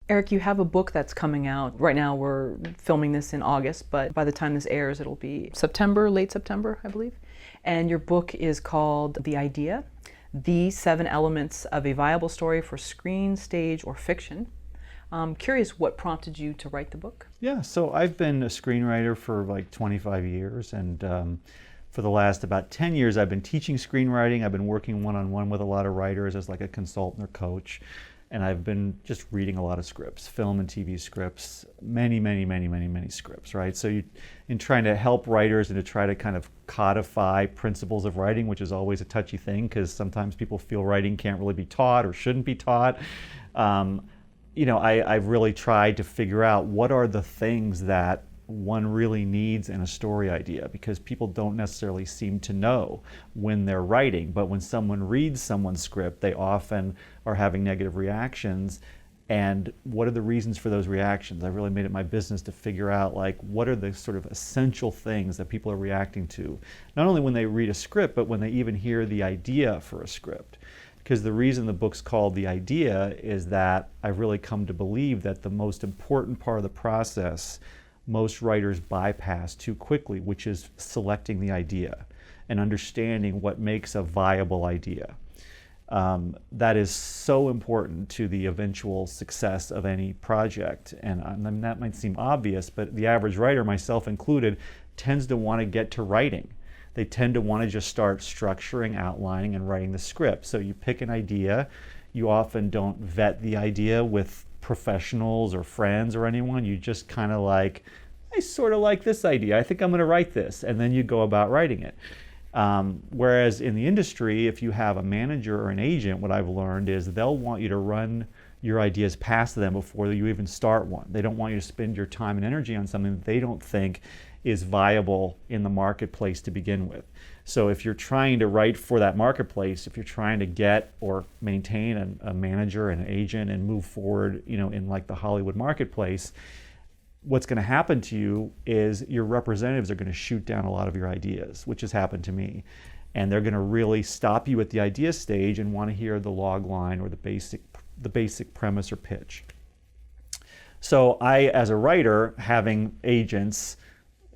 Erik, you have a book that's coming out. Right now we're filming this in August, but by the time this airs, it'll be September, late September, I believe. And your book is called The Idea, The 7 Elements of a Viable Story for Screen, Stage, or Fiction. I'm curious what prompted you to write the book? Yeah, so I've been a screenwriter for like 25 years, and for the last about 10 years I've been teaching screenwriting. I've been working one-on-one with a lot of writers as like a consultant or coach. And I've been just reading a lot of scripts, film and TV scripts, many scripts, right? So in trying to help writers and to try to kind of codify principles of writing, which is always a touchy thing because sometimes people feel writing can't really be taught or shouldn't be taught. I've really tried to figure out what are the things that one really needs in a story idea, because people don't necessarily seem to know when they're writing, but when someone reads someone's script, they often are having negative reactions. And what are the reasons for those reactions? I really made it my business to figure out like what are the sort of essential things that people are reacting to, not only when they read a script, but when they even hear the idea for a script. Because the reason the book's called The Idea is that I've really come to believe that the most important part of the process most writers bypass too quickly, which is selecting the idea and understanding what makes a viable idea. That is so important to the eventual success of any project. And I mean, that might seem obvious, but the average writer, myself included, tends to want to get to writing. They tend to want to just start structuring, outlining, and writing the script. So you pick an idea. You often don't vet the idea with professionals or friends or anyone. You just kind of like, I sort of like this idea. I think I'm going to write this. And then you go about writing it. Whereas in the industry, if you have a manager or an agent, what I've learned is they'll want you to run your ideas past them before you even start one. They don't want you to spend your time and energy on something that they don't think is viable in the marketplace to begin with. So if you're trying to write for that marketplace, if you're trying to get or maintain a manager and an agent and move forward, in like the Hollywood marketplace, what's going to happen to you is your representatives are going to shoot down a lot of your ideas, which has happened to me. And they're going to really stop you at the idea stage and want to hear the log line or the basic premise or pitch. So I, as a writer, having agents,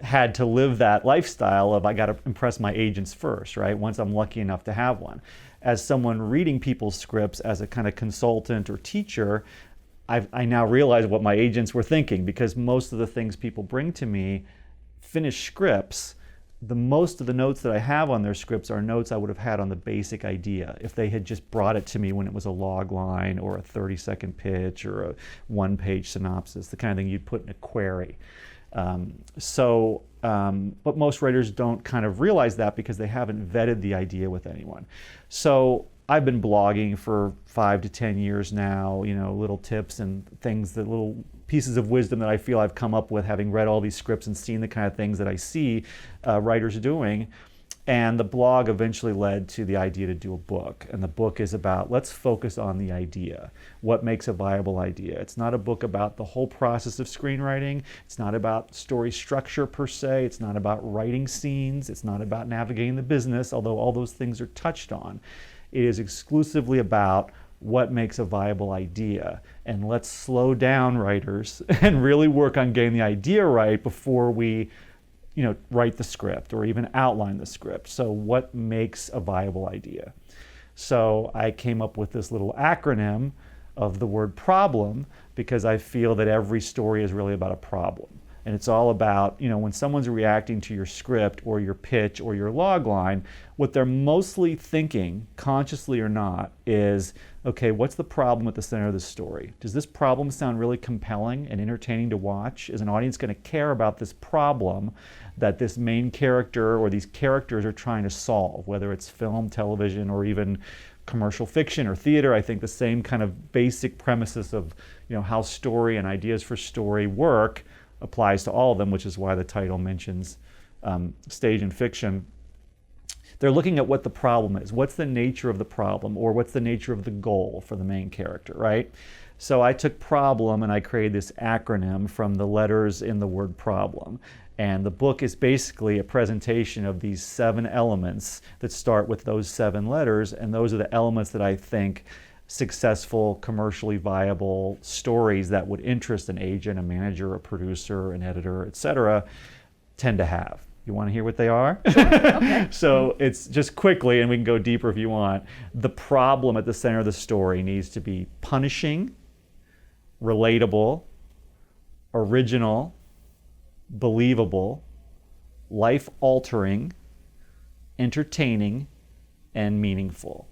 had to live that lifestyle of I got to impress my agents first, right? Once I'm lucky enough to have one. As someone reading people's scripts as a kind of consultant or teacher, I now realize what my agents were thinking, because most of the things people bring to me, finished scripts, most of the notes that I have on their scripts are notes I would have had on the basic idea if they had just brought it to me when it was a log line or a 30-second pitch or a one-page synopsis, the kind of thing you'd put in a query. But most writers don't kind of realize that because they haven't vetted the idea with anyone. So I've been blogging for 5 to 10 years now, little tips and things, the little pieces of wisdom that I feel I've come up with having read all these scripts and seen the kind of things that I see writers doing. And the blog eventually led to the idea to do a book. And the book is about, let's focus on the idea. What makes a viable idea? It's not a book about the whole process of screenwriting. It's not about story structure per se. It's not about writing scenes. It's not about navigating the business, although all those things are touched on. It is exclusively about what makes a viable idea. And let's slow down, writers, and really work on getting the idea right before we write the script or even outline the script. So what makes a viable idea? So I came up with this little acronym of the word problem, because I feel that every story is really about a problem. And it's all about, when someone's reacting to your script or your pitch or your log line, what they're mostly thinking, consciously or not, is, okay, what's the problem at the center of the story? Does this problem sound really compelling and entertaining to watch? Is an audience going to care about this problem that this main character or these characters are trying to solve, whether it's film, television, or even commercial fiction or theater? I think the same kind of basic premises of how story and ideas for story work applies to all of them, which is why the title mentions stage and fiction. They're looking at what the problem is. What's the nature of the problem, or what's the nature of the goal for the main character, right? So I took problem and I created this acronym from the letters in the word problem. And the book is basically a presentation of these 7 elements that start with those 7 letters, and those are the elements that I think successful, commercially viable stories that would interest an agent, a manager, a producer, an editor, etc., tend to have. You want to hear what they are? Okay. So it's just quickly, and we can go deeper if you want. The problem at the center of the story needs to be punishing, relatable, original, believable, life-altering, entertaining, and meaningful.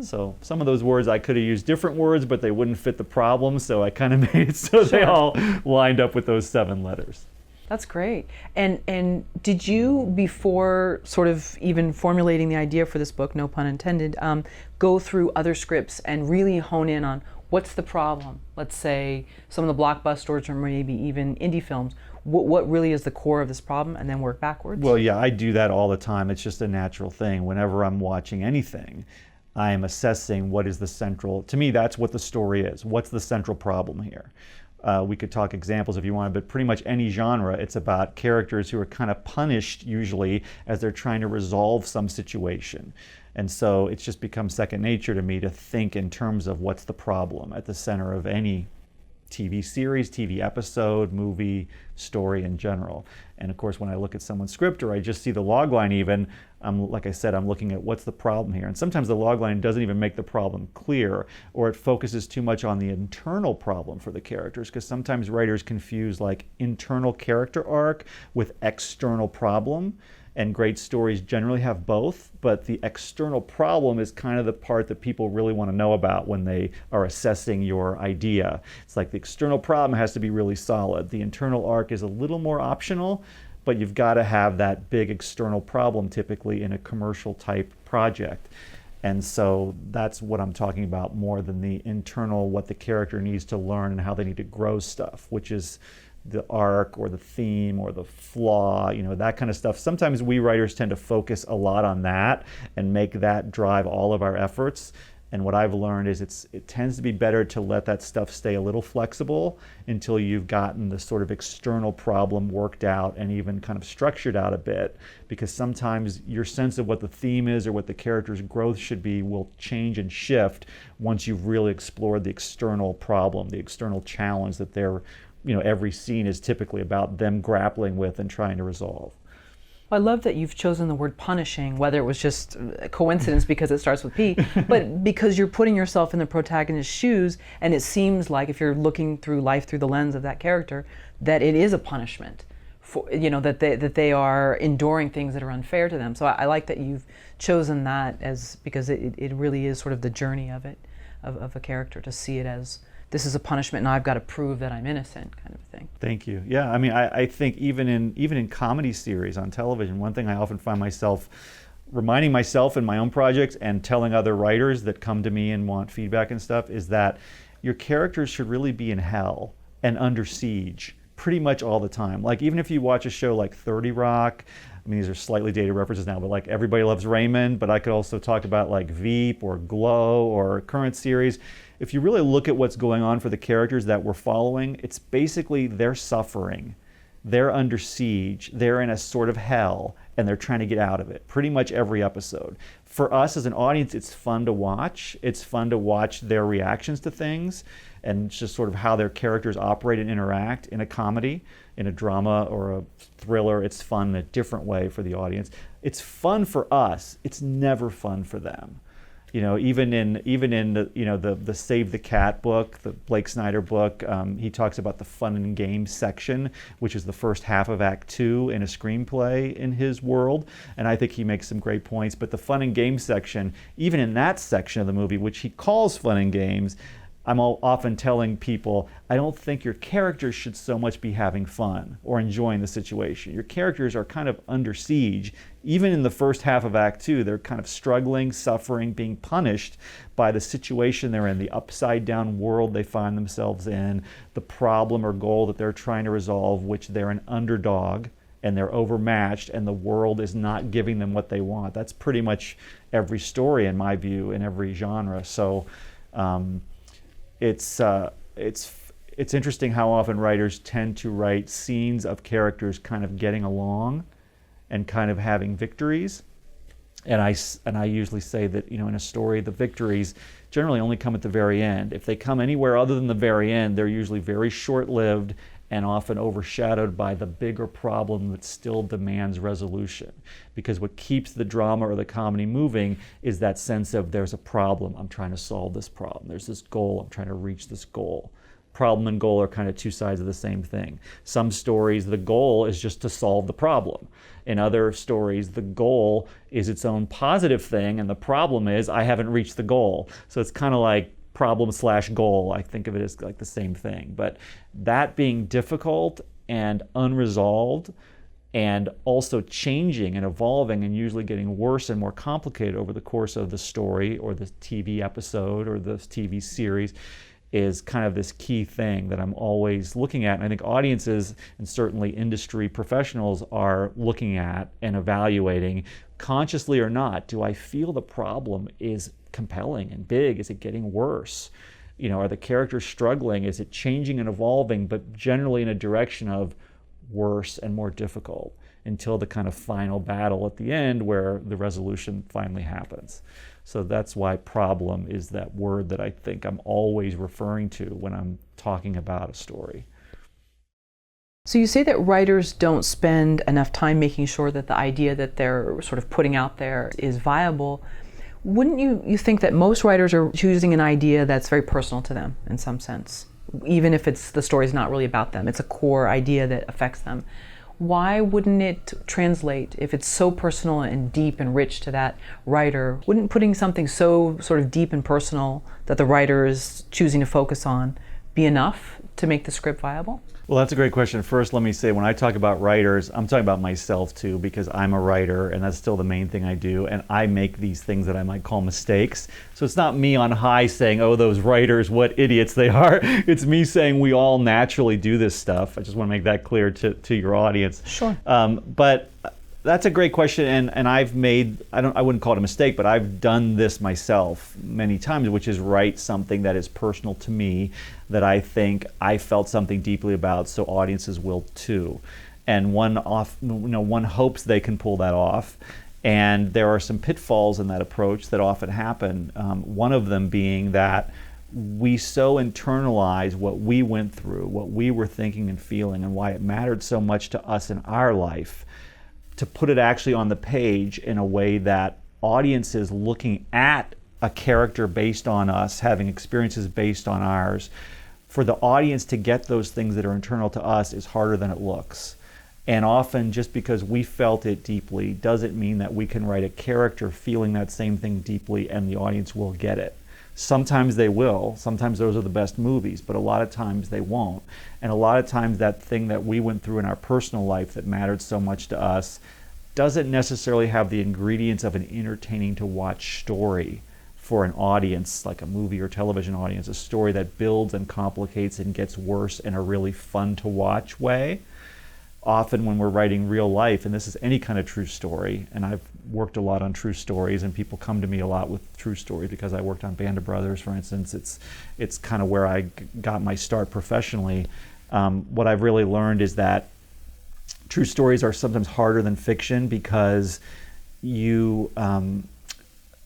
So some of those words I could have used different words, but they wouldn't fit the problem, so I kind of made it so they all lined up with those 7 letters. That's great. And did you, before sort of even formulating the idea for this book, no pun intended, go through other scripts and really hone in on what's the problem? Let's say some of the blockbusters or maybe even indie films. What really is the core of this problem, and then work backwards? Well, yeah, I do that all the time. It's just a natural thing. Whenever I'm watching anything, I am assessing what is the central, to me, that's what the story is. What's the central problem here? We could talk examples if you want, but pretty much any genre, it's about characters who are kind of punished usually as they're trying to resolve some situation. And so it's just become second nature to me to think in terms of what's the problem at the center of any TV series, TV episode, movie, story in general. And of course, when I look at someone's script or I just see the logline even, like I said, I'm looking at what's the problem here. And sometimes the logline doesn't even make the problem clear, or it focuses too much on the internal problem for the characters, because sometimes writers confuse like internal character arc with external problem. And great stories generally have both, but the external problem is kind of the part that people really want to know about when they are assessing your idea. It's like the external problem has to be really solid. The internal arc is a little more optional, but you've got to have that big external problem typically in a commercial type project. And so that's what I'm talking about more than the internal, what the character needs to learn and how they need to grow stuff, which is the arc or the theme or the flaw, you know, that kind of stuff. Sometimes we writers tend to focus a lot on that and make that drive all of our efforts. And what I've learned is it tends to be better to let that stuff stay a little flexible until you've gotten the sort of external problem worked out and even kind of structured out a bit, because sometimes your sense of what the theme is or what the character's growth should be will change and shift once you've really explored the external problem, the external challenge that they're, you know, every scene is typically about them grappling with and trying to resolve. I love that you've chosen the word punishing, whether it was just a coincidence because it starts with P, but because you're putting yourself in the protagonist's shoes, and it seems like if you're looking through life through the lens of that character, that it is a punishment. For, you know, that they are enduring things that are unfair to them. So I like that you've chosen that as, because it really is sort of the journey of it, of a character, to see it as, this is a punishment and I've got to prove that I'm innocent, kind of a thing. Thank you. Yeah, I mean, I think even in comedy series on television, one thing I often find myself reminding myself in my own projects and telling other writers that come to me and want feedback and stuff is that your characters should really be in hell and under siege pretty much all the time. Like, even if you watch a show like 30 Rock, I mean, these are slightly dated references now, but like Everybody Loves Raymond, but I could also talk about like Veep or Glow or a current series. If you really look at what's going on for the characters that we're following, it's basically they're suffering. They're under siege. They're in a sort of hell, and they're trying to get out of it pretty much every episode. For us as an audience, it's fun to watch. It's fun to watch their reactions to things and just sort of how their characters operate and interact in a comedy, in a drama or a thriller. It's fun in a different way for the audience. It's fun for us. It's never fun for them. You know, even in the, you know, the Save the Cat book, the Blake Snyder book, he talks about the fun and games section, which is the first half of Act 2 in a screenplay in his world, and I think he makes some great points. But the fun and games section, even in that section of the movie, which he calls fun and games, I'm often telling people, I don't think your characters should so much be having fun or enjoying the situation. Your characters are kind of under siege. Even in the first half of Act 2, they're kind of struggling, suffering, being punished by the situation they're in, the upside down world they find themselves in, the problem or goal that they're trying to resolve, which they're an underdog and they're overmatched and the world is not giving them what they want. That's pretty much every story, in my view, in every genre. So it's interesting how often writers tend to write scenes of characters kind of getting along and kind of having victories, And I usually say that, in a story, the victories generally only come at the very end. If they come anywhere other than the very end, they're usually very short-lived and often overshadowed by the bigger problem that still demands resolution. Because what keeps the drama or the comedy moving is that sense of there's a problem, I'm trying to solve this problem. There's this goal, I'm trying to reach this goal. Problem and goal are kind of two sides of the same thing. Some stories, the goal is just to solve the problem. In other stories, the goal is its own positive thing, and the problem is I haven't reached the goal. So it's kind of like problem/goal. I think of it as like the same thing. But that being difficult and unresolved and also changing and evolving and usually getting worse and more complicated over the course of the story or the TV episode or the TV series is kind of this key thing that I'm always looking at. And I think audiences and certainly industry professionals are looking at and evaluating, consciously or not, do I feel the problem is compelling and big? Is it getting worse? Are the characters struggling? Is it changing and evolving, but generally in a direction of worse and more difficult until the kind of final battle at the end where the resolution finally happens. So that's why problem is that word that I think I'm always referring to when I'm talking about a story. So you say that writers don't spend enough time making sure that the idea that they're sort of putting out there is viable. Wouldn't you think that most writers are choosing an idea that's very personal to them in some sense? Even if the story's not really about them, it's a core idea that affects them. Why wouldn't it translate if it's so personal and deep and rich to that writer? Wouldn't putting something so sort of deep and personal that the writer is choosing to focus on be enough to make the script viable? Well, that's a great question. First, let me say, when I talk about writers, I'm talking about myself too, because I'm a writer and that's still the main thing I do. And I make these things that I might call mistakes. So it's not me on high saying, oh, those writers, what idiots they are. It's me saying we all naturally do this stuff. I just want to make that clear to your audience. Sure. But that's a great question, and I've made, I wouldn't call it a mistake, but I've done this myself many times, which is write something that is personal to me, that I think I felt something deeply about, so audiences will too. And one hopes they can pull that off. And there are some pitfalls in that approach that often happen. One of them being that we so internalize what we went through, what we were thinking and feeling, and why it mattered so much to us in our life, to put it actually on the page in a way that audiences looking at a character based on us, having experiences based on ours, for the audience to get those things that are internal to us is harder than it looks. And often just because we felt it deeply doesn't mean that we can write a character feeling that same thing deeply and the audience will get it. Sometimes they will, sometimes those are the best movies, but a lot of times they won't. And a lot of times that thing that we went through in our personal life that mattered so much to us doesn't necessarily have the ingredients of an entertaining to watch story for an audience, like a movie or television audience, a story that builds and complicates and gets worse in a really fun to watch way. Often when we're writing real life, and this is any kind of true story, and I've worked a lot on true stories, and people come to me a lot with true stories because I worked on Band of Brothers, for instance. It's kind of where I got my start professionally. What I've really learned is that true stories are sometimes harder than fiction because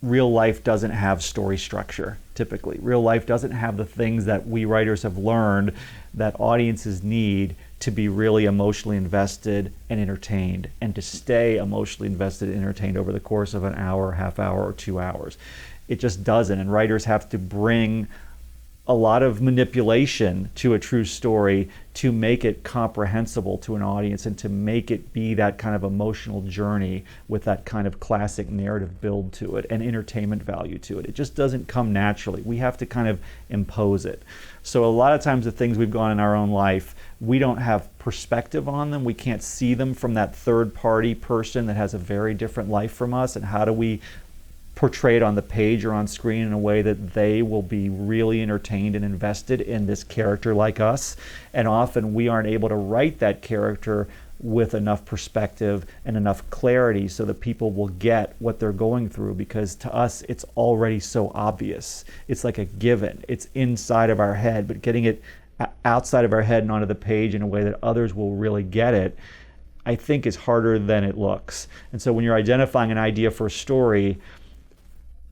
real life doesn't have story structure, typically. Real life doesn't have the things that we writers have learned that audiences need to be really emotionally invested and entertained, and to stay emotionally invested and entertained over the course of an hour, half hour, or 2 hours. It just doesn't, and writers have to bring a lot of manipulation to a true story to make it comprehensible to an audience and to make it be that kind of emotional journey with that kind of classic narrative build to it and entertainment value to it. It just doesn't come naturally. We have to kind of impose it. So a lot of times the things we've gone in our own life, we don't have perspective on them. We can't see them from that third party person that has a very different life from us, and how do we portray it on the page or on screen in a way that they will be really entertained and invested in this character like us. And often we aren't able to write that character with enough perspective and enough clarity so that people will get what they're going through, because to us it's already so obvious. It's like a given. It's inside of our head, but getting it outside of our head and onto the page in a way that others will really get it, I think is harder than it looks. And so when you're identifying an idea for a story,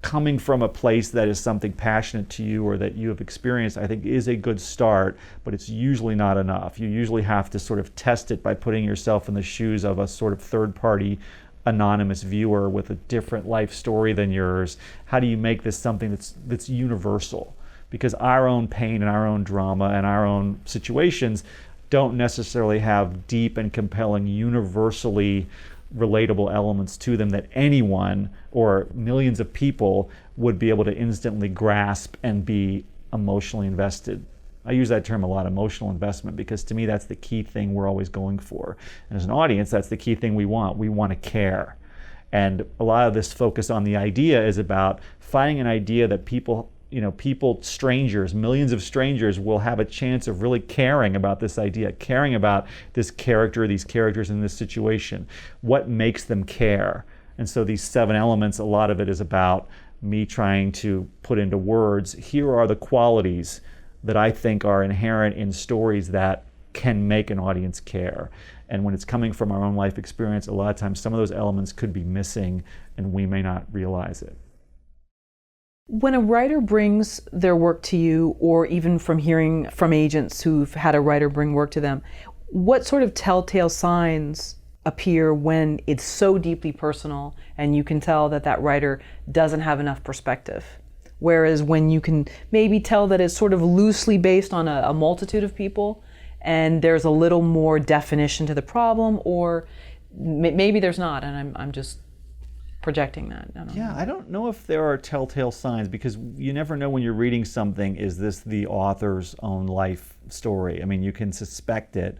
coming from a place that is something passionate to you or that you have experienced, I think is a good start, but it's usually not enough. You usually have to sort of test it by putting yourself in the shoes of a sort of third-party anonymous viewer with a different life story than yours. How do you make this something that's universal? Because our own pain and our own drama and our own situations don't necessarily have deep and compelling, universally relatable elements to them that anyone or millions of people would be able to instantly grasp and be emotionally invested. I use that term a lot, emotional investment, because to me that's the key thing we're always going for. And as an audience, that's the key thing we want. We want to care. And a lot of this focus on the idea is about finding an idea that people, strangers, millions of strangers will have a chance of really caring about this idea, caring about this character, these characters in this situation, what makes them care. And so these 7 elements, a lot of it is about me trying to put into words, here are the qualities that I think are inherent in stories that can make an audience care. And when it's coming from our own life experience, a lot of times some of those elements could be missing and we may not realize it. When a writer brings their work to you, or even from hearing from agents who've had a writer bring work to them, what sort of telltale signs appear when it's so deeply personal and you can tell that that writer doesn't have enough perspective? Whereas when you can maybe tell that it's sort of loosely based on a multitude of people and there's a little more definition to the problem, or maybe there's not, and I'm just projecting that. I don't know if there are telltale signs, because you never know when you're reading something, is this the author's own life story? I mean, you can suspect it,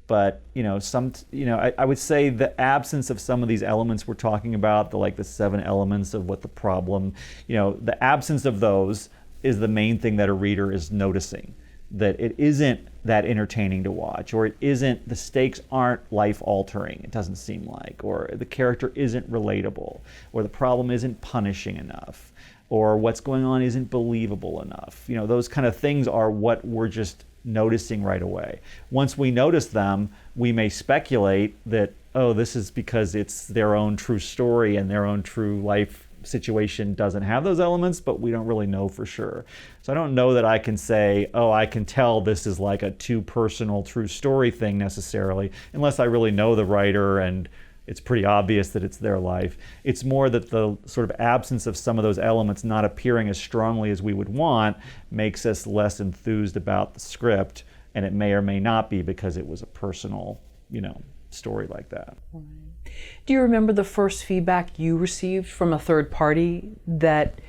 but I would say the absence of some of these elements we're talking about, the 7 elements of what the problem, the absence of those is the main thing that a reader is noticing. That it isn't that entertaining to watch, or the stakes aren't life-altering, it doesn't seem like, or the character isn't relatable, or the problem isn't punishing enough, or what's going on isn't believable enough. Those kind of things are what we're just noticing right away. Once we notice them, we may speculate that, oh, this is because it's their own true story and their own true life situation doesn't have those elements, but we don't really know for sure. So I don't know that I can say, oh, I can tell this is like a too personal true story thing necessarily, unless I really know the writer and it's pretty obvious that it's their life. It's more that the sort of absence of some of those elements not appearing as strongly as we would want makes us less enthused about the script, and it may or may not be because it was a personal, story like that. Right. Do you remember the first feedback you received from a third party that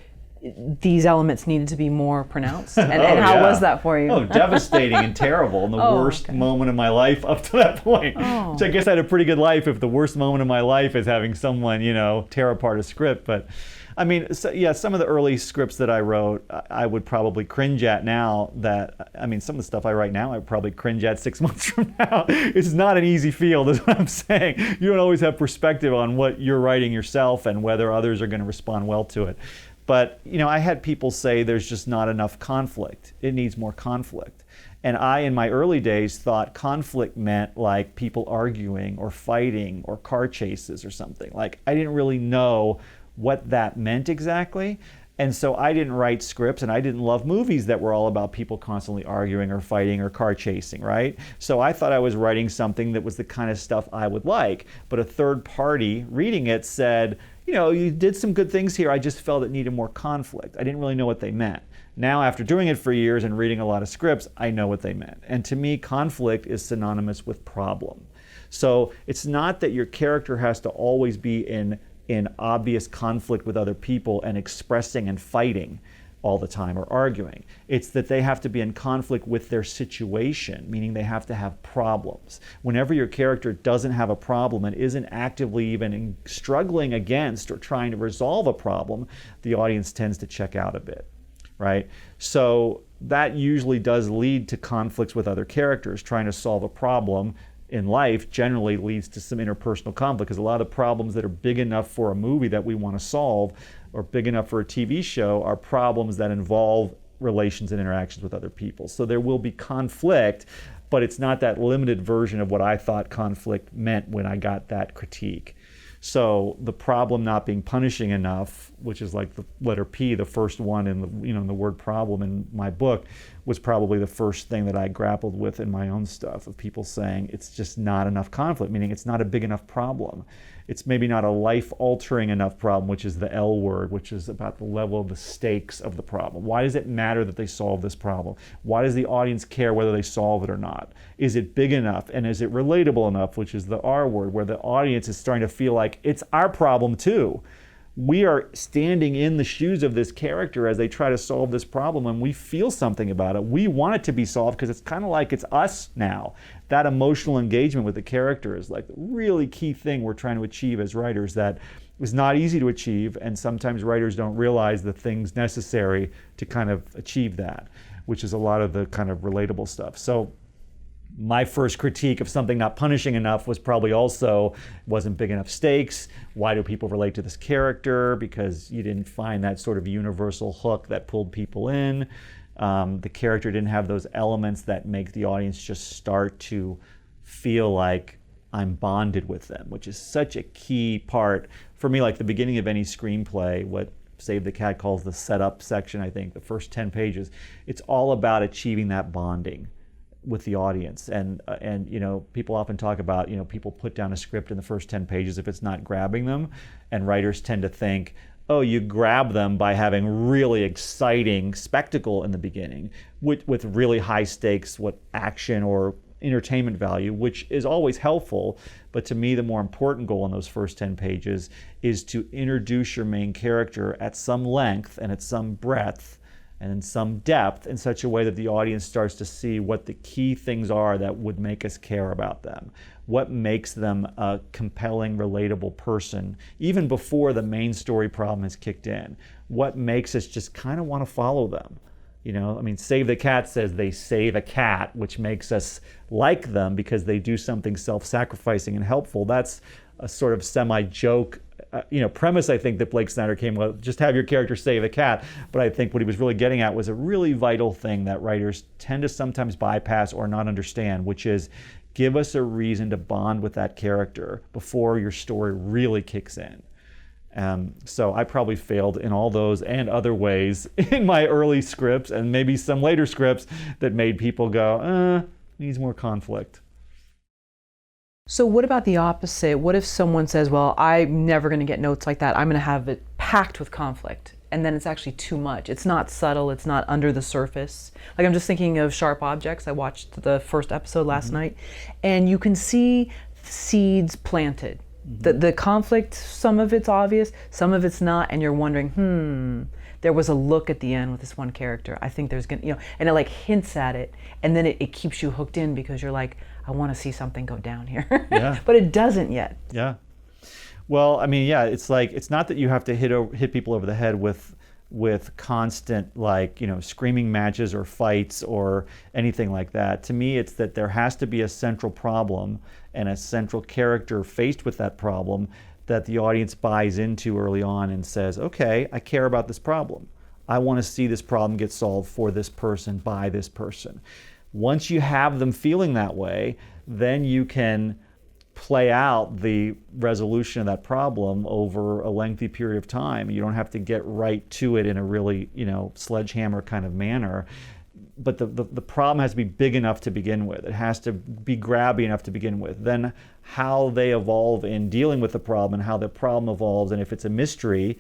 these elements needed to be more pronounced? And how was that for you? Oh, devastating and terrible, and the worst moment of my life up to that point. Which I guess I had a pretty good life if the worst moment of my life is having someone, tear apart a script. But I mean, some of the early scripts that I wrote, I would probably cringe at now. Some of the stuff I write now, I would probably cringe at 6 months from now. It's not an easy field, is what I'm saying. You don't always have perspective on what you're writing yourself and whether others are going to respond well to it. But, I had people say there's just not enough conflict. It needs more conflict. And I, in my early days, thought conflict meant like people arguing or fighting or car chases or something. Like, I didn't really know what that meant exactly. And so I didn't write scripts, and I didn't love movies that were all about people constantly arguing or fighting or car chasing, right? So I thought I was writing something that was the kind of stuff I would like. But a third party reading it said, you did some good things here, I just felt it needed more conflict. I didn't really know what they meant. Now, after doing it for years and reading a lot of scripts, I know what they meant. And to me, conflict is synonymous with problem. So it's not that your character has to always be in obvious conflict with other people and expressing and fighting all the time or arguing. It's that they have to be in conflict with their situation, meaning they have to have problems. Whenever your character doesn't have a problem and isn't actively even struggling against or trying to resolve a problem, the audience tends to check out a bit, right? So that usually does lead to conflicts with other characters. Trying to solve a problem in life generally leads to some interpersonal conflict, because a lot of the problems that are big enough for a movie that we want to solve or big enough for a TV show are problems that involve relations and interactions with other people. So there will be conflict, but it's not that limited version of what I thought conflict meant when I got that critique. So the problem not being punishing enough, which is like the letter P, the first one in the word problem in my book, was probably the first thing that I grappled with in my own stuff, of people saying it's just not enough conflict, meaning it's not a big enough problem. It's maybe not a life-altering enough problem, which is the L word, which is about the level of the stakes of the problem. Why does it matter that they solve this problem? Why does the audience care whether they solve it or not? Is it big enough, and is it relatable enough, which is the R word, where the audience is starting to feel like it's our problem too. We are standing in the shoes of this character as they try to solve this problem, and we feel something about it. We want it to be solved because it's kind of like it's us now. That emotional engagement with the character is like the really key thing we're trying to achieve as writers that is not easy to achieve, and sometimes writers don't realize the things necessary to kind of achieve that, which is a lot of the kind of relatable stuff. So my first critique of something not punishing enough was probably also wasn't big enough stakes. Why do people relate to this character? Because you didn't find that sort of universal hook that pulled people in. The character didn't have those elements that make the audience just start to feel like I'm bonded with them, which is such a key part for me. Like the beginning of any screenplay, what Save the Cat calls the setup section, I think, the first 10 pages, it's all about achieving that bonding with the audience. And people often talk about, people put down a script in the first 10 pages if it's not grabbing them, and writers tend to think, oh, you grab them by having really exciting spectacle in the beginning with really high stakes, action or entertainment value, which is always helpful. But to me, the more important goal in those first 10 pages is to introduce your main character at some length and at some breadth and in some depth in such a way that the audience starts to see what the key things are that would make us care about them. What makes them a compelling, relatable person, even before the main story problem has kicked in. What makes us just kind of want to follow them. Save the Cat says they save a cat, which makes us like them because they do something self-sacrificing and helpful. That's a sort of semi-joke premise, I think, that Blake Snyder came with, just have your character save a cat. But I think what he was really getting at was a really vital thing that writers tend to sometimes bypass or not understand, which is give us a reason to bond with that character before your story really kicks in. So I probably failed in all those and other ways in my early scripts, and maybe some later scripts that made people go, needs more conflict. So what about the opposite? What if someone says, well, I'm never going to get notes like that. I'm going to have it packed with conflict. And then it's actually too much. It's not subtle. It's not under the surface. Like, I'm just thinking of Sharp Objects. I watched the first episode last night, and you can see seeds planted. The conflict, some of it's obvious, some of it's not, and you're wondering, there was a look at the end with this one character. I think there's gonna, and it like hints at it, and then it keeps you hooked in because you're like, I want to see something go down here. Yeah. But it doesn't yet. Yeah. Well, it's like, it's not that you have to hit people over the head with constant, screaming matches or fights or anything like that. To me, it's that there has to be a central problem and a central character faced with that problem that the audience buys into early on and says, okay, I care about this problem. I want to see this problem get solved for this person, by this person. Once you have them feeling that way, then you can play out the resolution of that problem over a lengthy period of time. You don't have to get right to it in a really, sledgehammer kind of manner. But the problem has to be big enough to begin with. It has to be grabby enough to begin with. Then how they evolve in dealing with the problem and how the problem evolves, and if it's a mystery,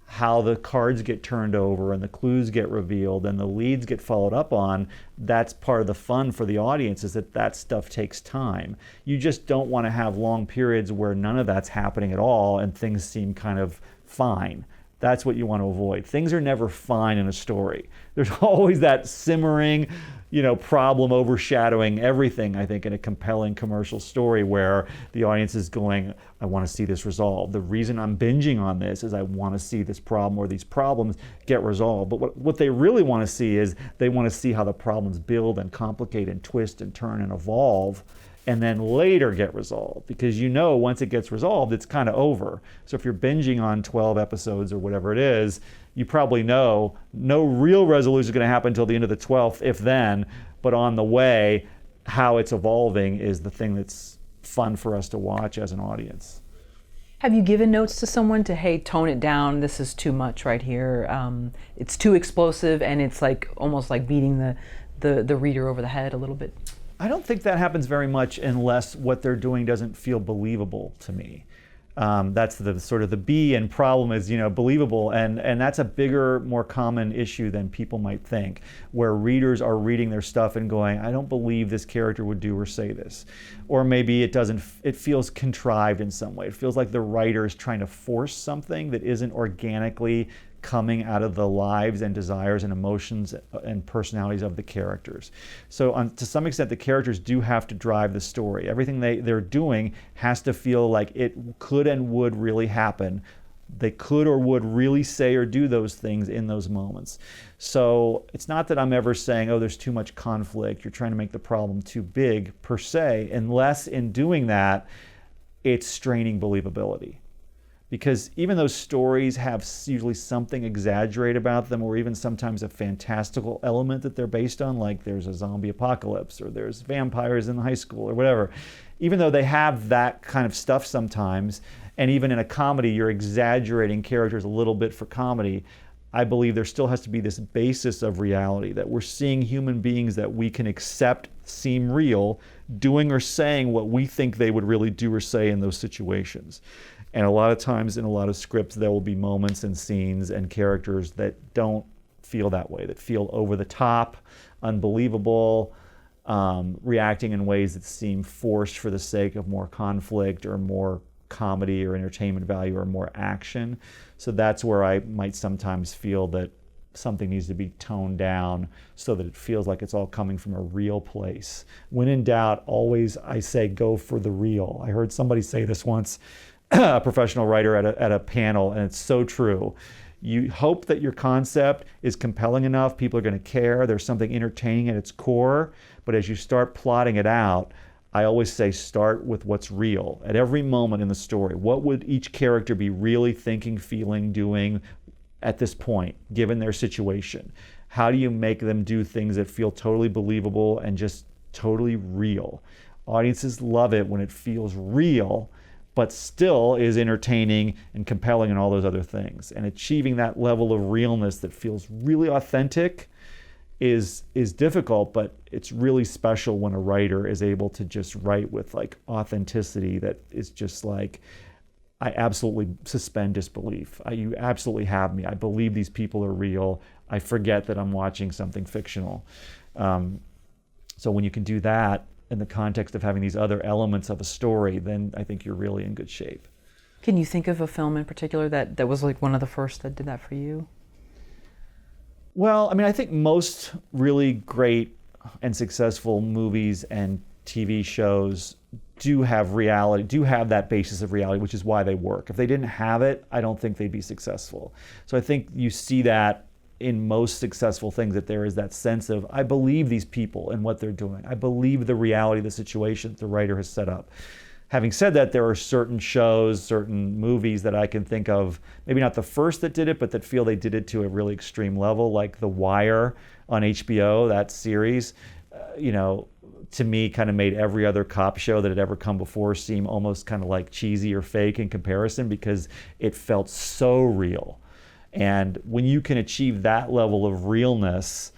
how the cards get turned over and the clues get revealed and the leads get followed up on, that's part of the fun for the audience, is that stuff takes time. You just don't want to have long periods where none of that's happening at all and things seem kind of fine. That's what you want to avoid. Things are never fine in a story. There's always that simmering, problem overshadowing everything, I think, in a compelling commercial story where the audience is going, I want to see this resolved. The reason I'm binging on this is I want to see this problem or these problems get resolved. But what they really want to see is they want to see how the problems build and complicate and twist and turn and evolve, and then later get resolved. Because once it gets resolved, it's kind of over. So if you're binging on 12 episodes or whatever it is, you probably know no real resolution is going to happen until the end of the 12th, if then. But on the way, how it's evolving is the thing that's fun for us to watch as an audience. Have you given notes to someone to, hey, tone it down, this is too much right here, it's too explosive, and it's like almost like beating the reader over the head a little bit? I don't think that happens very much unless what they're doing doesn't feel believable to me. That's the sort of the B in problem is, believable, and that's a bigger, more common issue than people might think, where readers are reading their stuff and going, I don't believe this character would do or say this. Or maybe it feels contrived in some way. It feels like the writer is trying to force something that isn't organically coming out of the lives and desires and emotions and personalities of the characters. So to some extent, the characters do have to drive the story. Everything they're doing has to feel like it could and would really happen. They could or would really say or do those things in those moments. So it's not that I'm ever saying, oh, there's too much conflict, you're trying to make the problem too big per se, unless in doing that, it's straining believability. Because even though stories have usually something exaggerated about them, or even sometimes a fantastical element that they're based on, like there's a zombie apocalypse or there's vampires in high school or whatever, even though they have that kind of stuff sometimes, and even in a comedy you're exaggerating characters a little bit for comedy, I believe there still has to be this basis of reality, that we're seeing human beings that we can accept seem real, doing or saying what we think they would really do or say in those situations. And a lot of times in a lot of scripts, there will be moments and scenes and characters that don't feel that way, that feel over the top, unbelievable, reacting in ways that seem forced for the sake of more conflict or more comedy or entertainment value or more action. So that's where I might sometimes feel that something needs to be toned down so that it feels like it's all coming from a real place. When in doubt, always I say go for the real. I heard somebody say this once, a professional writer at a panel, and it's so true. You hope that your concept is compelling enough, people are going to care, there's something entertaining at its core, but as you start plotting it out, I always say start with what's real. At every moment in the story, what would each character be really thinking, feeling, doing at this point, given their situation? How do you make them do things that feel totally believable and just totally real? Audiences love it when it feels real, but still is entertaining and compelling and all those other things. And achieving that level of realness that feels really authentic is difficult, but it's really special when a writer is able to just write with like authenticity that is just like, I absolutely suspend disbelief. You absolutely have me. I believe these people are real. I forget that I'm watching something fictional. So when you can do that in the context of having these other elements of a story, then I think you're really in good shape. Can you think of a film in particular that was like one of the first that did that for you? Well, I mean, I think most really great and successful movies and TV shows do have reality, do have that basis of reality, which is why they work. If they didn't have it, I don't think they'd be successful. So I think you see that in most successful things, that there is that sense of, I believe these people and what they're doing. I believe the reality of the situation that the writer has set up. Having said that, there are certain shows, certain movies that I can think of, maybe not the first that did it, but that feel they did it to a really extreme level, like The Wire on HBO, that series, to me kind of made every other cop show that had ever come before seem almost kind of like cheesy or fake in comparison, because it felt so real. And when you can achieve that level of realness,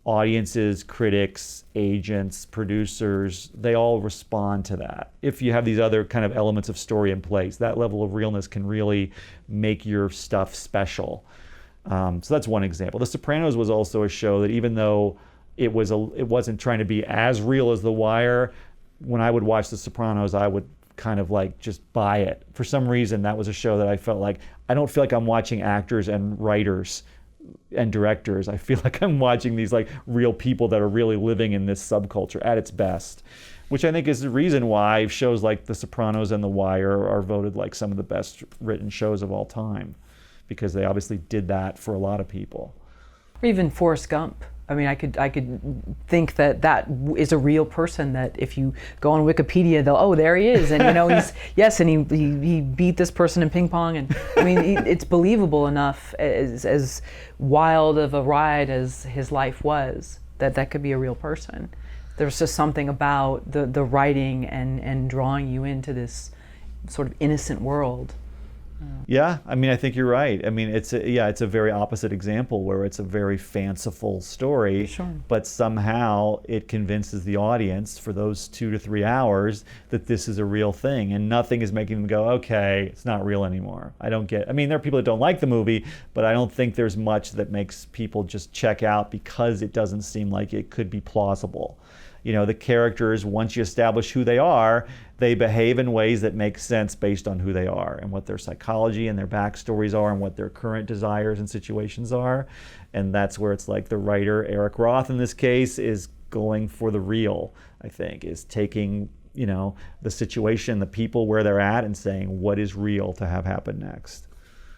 audiences, critics, agents, producers, they all respond to that. If you have these other kind of elements of story in place, that level of realness can really make your stuff special. So that's one example. The Sopranos was also a show that, even though it wasn't trying to be as real as The Wire, when I would watch The Sopranos, I would kind of like just buy it. For some reason, that was a show that I felt like, I don't feel like I'm watching actors and writers and directors. I feel like I'm watching these like real people that are really living in this subculture at its best, which I think is the reason why shows like The Sopranos and The Wire are voted like some of the best written shows of all time, because they obviously did that for a lot of people. Or even Forrest Gump. I mean, I could think that is a real person, that if you go on Wikipedia, there he is, and he beat this person in ping pong, and I mean, it's believable enough, as wild of a ride as his life was, that could be a real person. There's just something about the writing and drawing you into this sort of innocent world. Yeah, I mean, I think you're right. I mean, it's a very opposite example where it's a very fanciful story, Sure. but somehow it convinces the audience for those 2 to 3 hours that this is a real thing, and nothing is making them go, okay, it's not real anymore. I mean, there are people that don't like the movie, but I don't think there's much that makes people just check out because it doesn't seem like it could be plausible. You know, the characters, once you establish who they are, they behave in ways that make sense based on who they are and what their psychology and their backstories are and what their current desires and situations are. And that's where it's like the writer, Eric Roth in this case, is going for the real, I think, is taking, you know, the situation, the people where they're at and saying, what is real to have happen next?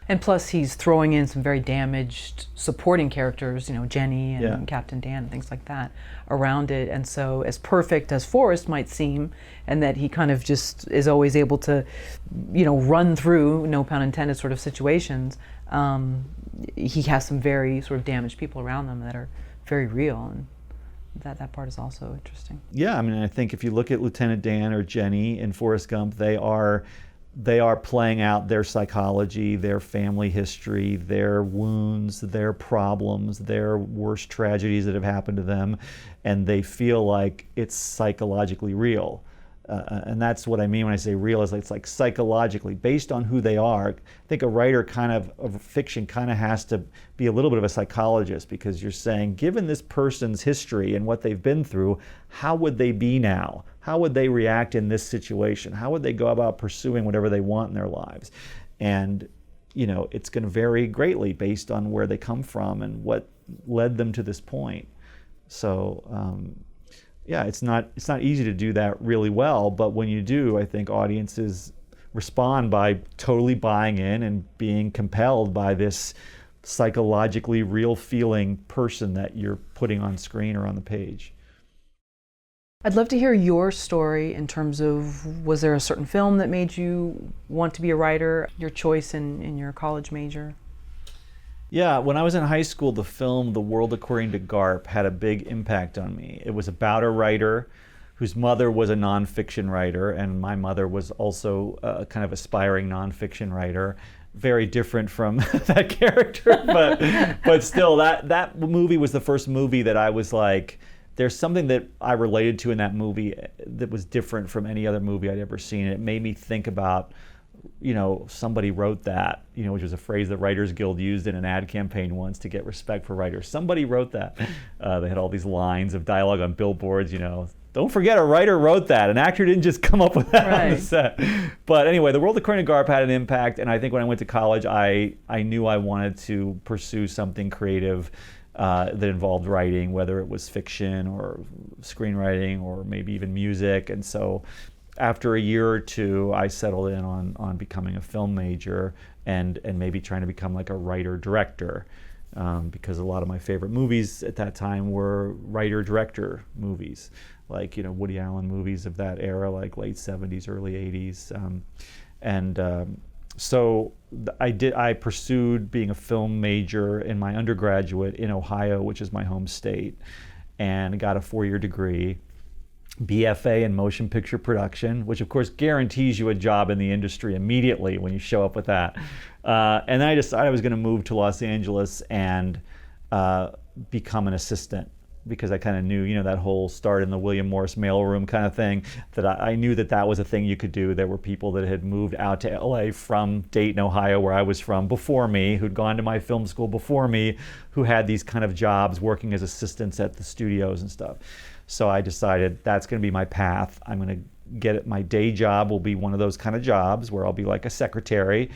And plus he's throwing in some very damaged supporting characters, you know, Jenny and Captain Dan and things like that around it. And so as perfect as Forrest might seem, and that he kind of just is always able to, you know, run through, no pun intended, sort of situations, he has some very sort of damaged people around them that are very real. And that part is also interesting. Yeah, I mean, I think if you look at Lieutenant Dan or Jenny in Forrest Gump, they are playing out their psychology, their family history, their wounds, their problems, their worst tragedies that have happened to them, and they feel like it's psychologically real. And that's what I mean when I say real, is it's like psychologically based on who they are. I think a writer of fiction kind of has to be a little bit of a psychologist, because you're saying, given this person's history and what they've been through, how would they be now? How would they react in this situation? How would they go about pursuing whatever they want in their lives? And, you know, it's going to vary greatly based on where they come from and what led them to this point. So, yeah, it's not easy to do that really well, but when you do, I think audiences respond by totally buying in and being compelled by this psychologically real feeling person that you're putting on screen or on the page. I'd love to hear your story in terms of, was there a certain film that made you want to be a writer, your choice in your college major? Yeah, when I was in high school, the film The World According to Garp had a big impact on me. It was about a writer whose mother was a nonfiction writer, and my mother was also a kind of aspiring nonfiction writer. Very different from that character, but still, that movie was the first movie that I was like, there's something that I related to in that movie that was different from any other movie I'd ever seen. It made me think about, you know, somebody wrote that, you know, which was a phrase the Writers Guild used in an ad campaign once to get respect for writers. Somebody wrote that. They had all these lines of dialogue on billboards, you know, don't forget a writer wrote that. An actor didn't just come up with that on the set. But anyway, The World According to Garp had an impact, and I think when I went to college, I knew I wanted to pursue something creative that involved writing, whether it was fiction or screenwriting or maybe even music. And so after a year or two, I settled in on becoming a film major and maybe trying to become like a writer-director, because a lot of my favorite movies at that time were writer-director movies, like, you know, Woody Allen movies of that era, like late 70s, early 80s. So I pursued being a film major in my undergraduate in Ohio, which is my home state, and got a 4-year degree, BFA in motion picture production, which of course guarantees you a job in the industry immediately when you show up with that. And then I decided I was going to move to Los Angeles and become an assistant, because I kind of knew, you know, that whole start in the William Morris mailroom kind of thing, that I knew that was a thing you could do. There were people that had moved out to LA from Dayton, Ohio, where I was from, before me, who'd gone to my film school before me, who had these kind of jobs working as assistants at the studios and stuff. So I decided that's going to be my path. I'm going to get it. My day job will be one of those kind of jobs where I'll be like a secretary,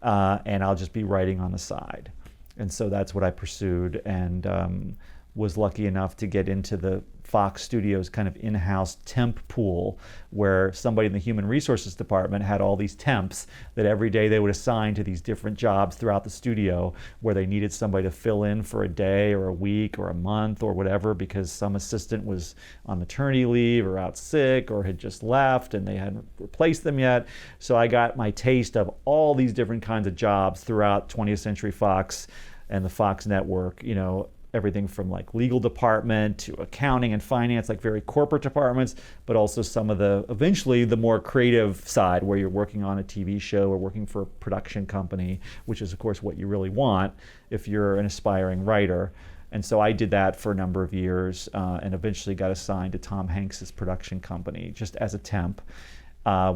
and I'll just be writing on the side. And so that's what I pursued, and was lucky enough to get into the Fox Studios kind of in-house temp pool, where somebody in the human resources department had all these temps that every day they would assign to these different jobs throughout the studio, where they needed somebody to fill in for a day or a week or a month or whatever, because some assistant was on maternity leave or out sick or had just left and they hadn't replaced them yet. So I got my taste of all these different kinds of jobs throughout 20th Century Fox and the Fox network, you know, everything from like legal department to accounting and finance, like very corporate departments, but also some of the, eventually the more creative side where you're working on a TV show or working for a production company, which is of course what you really want if you're an aspiring writer. And so I did that for a number of years and eventually got assigned to Tom Hanks's production company just as a temp,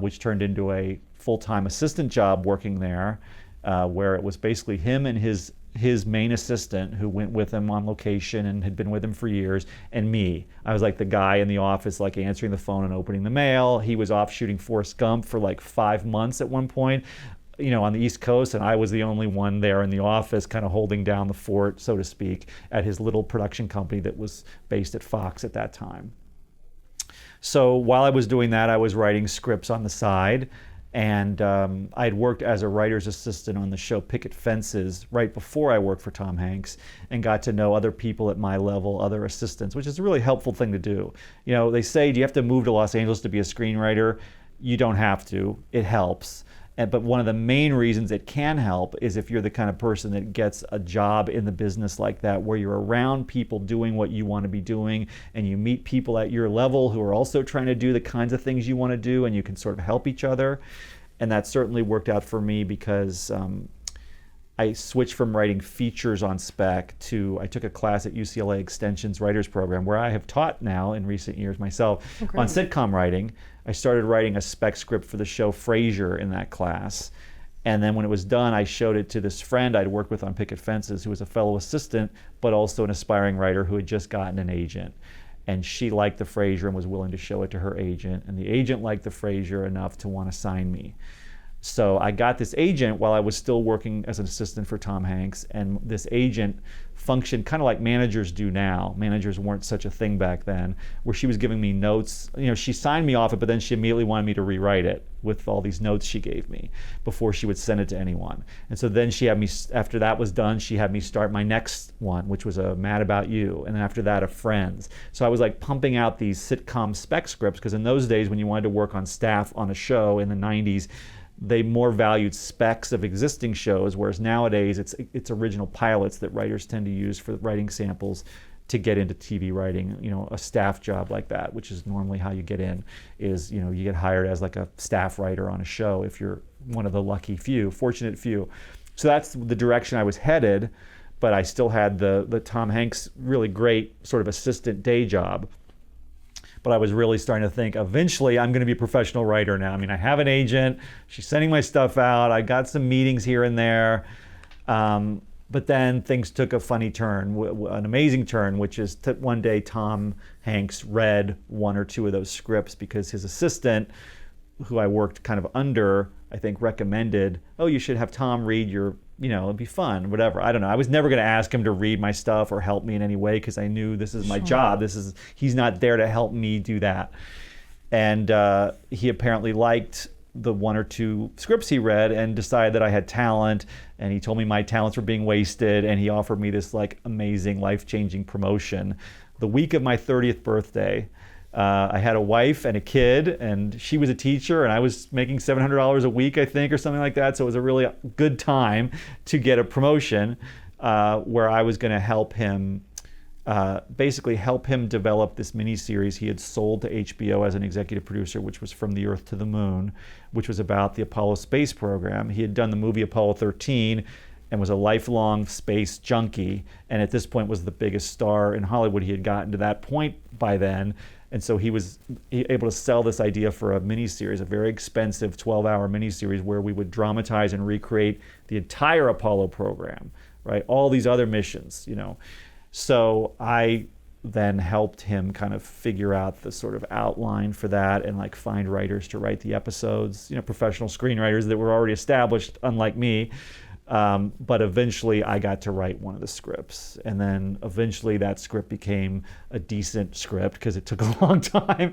which turned into a full-time assistant job working there, where it was basically him and his main assistant who went with him on location and had been with him for years, and me. I was like the guy in the office, like answering the phone and opening the mail. He was off shooting Forrest Gump for like 5 months at one point, you know, on the East Coast, and I was the only one there in the office kind of holding down the fort, so to speak, at his little production company that was based at Fox at that time. So while I was doing that, I was writing scripts on the side. And I had worked as a writer's assistant on the show Picket Fences right before I worked for Tom Hanks, and got to know other people at my level, other assistants, which is a really helpful thing to do. You know, they say, do you have to move to Los Angeles to be a screenwriter? You don't have to. It helps. But one of the main reasons it can help is if you're the kind of person that gets a job in the business like that, where you're around people doing what you want to be doing, and you meet people at your level who are also trying to do the kinds of things you want to do, and you can sort of help each other. And that certainly worked out for me because I switched from writing features on spec to, I took a class at UCLA Extension's Writers Program, where I have taught now in recent years myself on sitcom writing. I started writing a spec script for the show Frasier in that class. And then when it was done, I showed it to this friend I'd worked with on Picket Fences, who was a fellow assistant, but also an aspiring writer who had just gotten an agent. And she liked the Frasier and was willing to show it to her agent. And the agent liked the Frasier enough to want to sign me. So I got this agent while I was still working as an assistant for Tom Hanks, and this agent functioned kind of like managers do now. Managers weren't such a thing back then, where she was giving me notes. You know, she signed me off it, but then she immediately wanted me to rewrite it with all these notes she gave me before she would send it to anyone. And so then she had me, after that was done, she had me start my next one, which was a Mad About You, and then after that a Friends. So I was like pumping out these sitcom spec scripts, because in those days when you wanted to work on staff on a show in the 90s, they more valued specs of existing shows, whereas nowadays it's original pilots that writers tend to use for writing samples to get into TV writing. You know, a staff job like that, which is normally how you get in, is, you know, you get hired as like a staff writer on a show if you're one of the lucky few, fortunate few. So that's the direction I was headed, but I still had the Tom Hanks really great sort of assistant day job. But I was really starting to think, eventually I'm going to be a professional writer now. I mean, I have an agent, she's sending my stuff out, I got some meetings here and there, but then things took a funny turn, an amazing turn, which is one day Tom Hanks read one or two of those scripts because his assistant, who I worked kind of under, I think recommended, oh, you should have Tom read your, you know, it'd be fun, whatever. I don't know. I was never going to ask him to read my stuff or help me in any way, because I knew this is my job. He's not there to help me do that. And he apparently liked the one or two scripts he read and decided that I had talent, and he told me my talents were being wasted, and he offered me this like amazing, life-changing promotion the week of my 30th birthday. I had a wife and a kid, and she was a teacher, and I was making $700 a week, I think, or something like that. So it was a really good time to get a promotion where I was going to help him, basically help him develop this miniseries he had sold to HBO as an executive producer, which was From the Earth to the Moon, which was about the Apollo space program. He had done the movie Apollo 13 and was a lifelong space junkie, and at this point was the biggest star in Hollywood. He had gotten to that point by then. And so he was able to sell this idea for a miniseries, a very expensive 12-hour miniseries where we would dramatize and recreate the entire Apollo program, right? All these other missions, you know. So I then helped him kind of figure out the sort of outline for that and like find writers to write the episodes, you know, professional screenwriters that were already established, unlike me. But eventually I got to write one of the scripts, and then eventually that script became a decent script because it took a long time,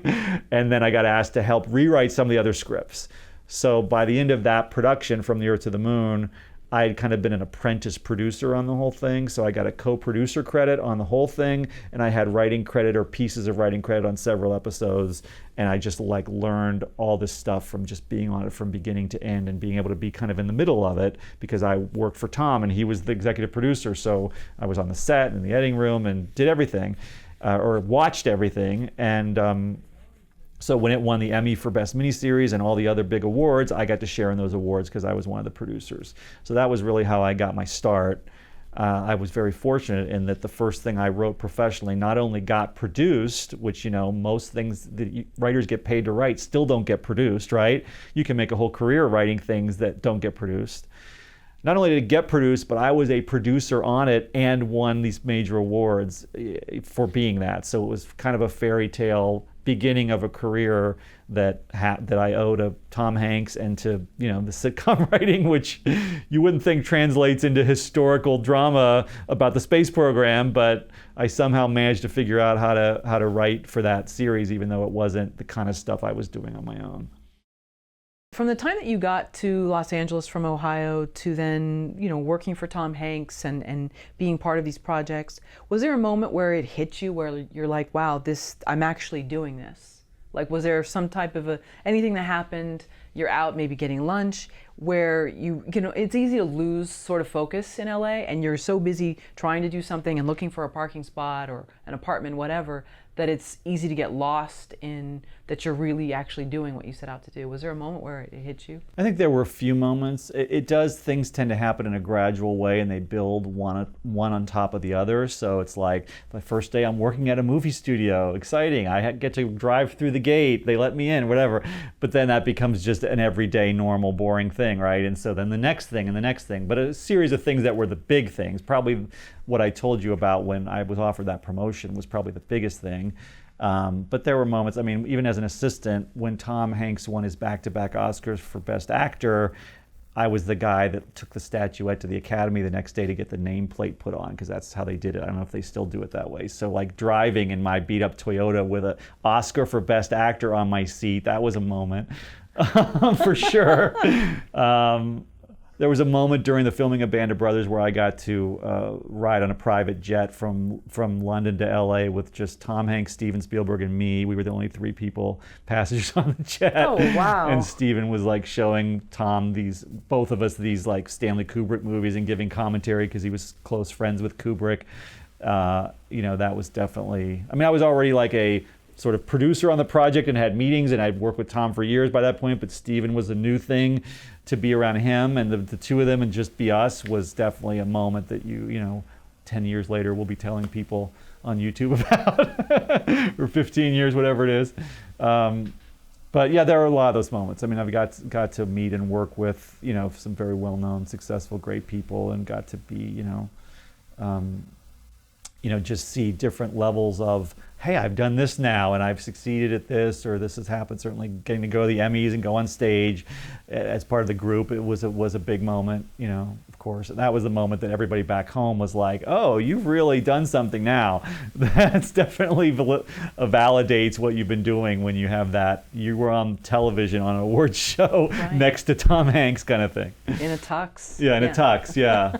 and then I got asked to help rewrite some of the other scripts. So by the end of that production, From the Earth to the Moon, I had kind of been an apprentice producer on the whole thing, so I got a co-producer credit on the whole thing, and I had writing credit or pieces of writing credit on several episodes, and I just like learned all this stuff from just being on it from beginning to end and being able to be kind of in the middle of it because I worked for Tom and he was the executive producer, so I was on the set and in the editing room and did everything, or watched everything, and so when it won the Emmy for Best Miniseries and all the other big awards, I got to share in those awards because I was one of the producers. So that was really how I got my start. I was very fortunate in that the first thing I wrote professionally not only got produced, which, you know, most things that writers get paid to write still don't get produced, right? You can make a whole career writing things that don't get produced. Not only did it get produced, but I was a producer on it and won these major awards for being that. So it was kind of a fairy tale beginning of a career that I owe to Tom Hanks and to, you know, the sitcom writing, which you wouldn't think translates into historical drama about the space program, but I somehow managed to figure out how to write for that series, even though it wasn't the kind of stuff I was doing on my own. From the time that you got to Los Angeles from Ohio to then, you know, working for Tom Hanks and being part of these projects, was there a moment where it hit you where you're like, wow, I'm actually doing this? Like, was there some type of anything that happened, you're out maybe getting lunch, where you know, it's easy to lose sort of focus in LA and you're so busy trying to do something and looking for a parking spot or an apartment, whatever, that it's easy to get lost in that you're really actually doing what you set out to do. Was there a moment where it hit you? I think there were a few moments. Things tend to happen in a gradual way and they build one on top of the other. So it's like the first day I'm working at a movie studio, exciting. I get to drive through the gate, they let me in, whatever. But then that becomes just an everyday, normal, boring thing, right? And so then the next thing and the next thing. But a series of things that were the big things, probably what I told you about when I was offered that promotion was probably the biggest thing. But there were moments, I mean, even as an assistant, when Tom Hanks won his back-to-back Oscars for Best Actor, I was the guy that took the statuette to the Academy the next day to get the nameplate put on, because that's how they did it. I don't know if they still do it that way. So like driving in my beat-up Toyota with an Oscar for Best Actor on my seat, that was a moment for sure. There was a moment during the filming of Band of Brothers where I got to ride on a private jet from London to LA with just Tom Hanks, Steven Spielberg, and me. We were the only 3 passengers on the jet. Oh, wow. And Steven was like showing Tom both of us these like Stanley Kubrick movies and giving commentary because he was close friends with Kubrick. You know, that was definitely, I mean, I was already like a sort of producer on the project and had meetings, and I'd worked with Tom for years by that point, but Steven was a new thing to be around him, and the two of them and just be us was definitely a moment that you know, 10 years later we'll be telling people on YouTube about, or 15 years, whatever it is. But yeah, there are a lot of those moments. I mean, I've got to meet and work with, you know, some very well-known, successful, great people, and got to be, you know, just see different levels of, hey, I've done this now and I've succeeded at this, or this has happened. Certainly getting to go to the Emmys and go on stage as part of the group, it was a big moment, you know, of course. And that was the moment that everybody back home was like, oh, you've really done something now. That's definitely validates what you've been doing when you have that. You were on television on an awards show right next to Tom Hanks kind of thing. In a tux. Yeah, in a tux, yeah.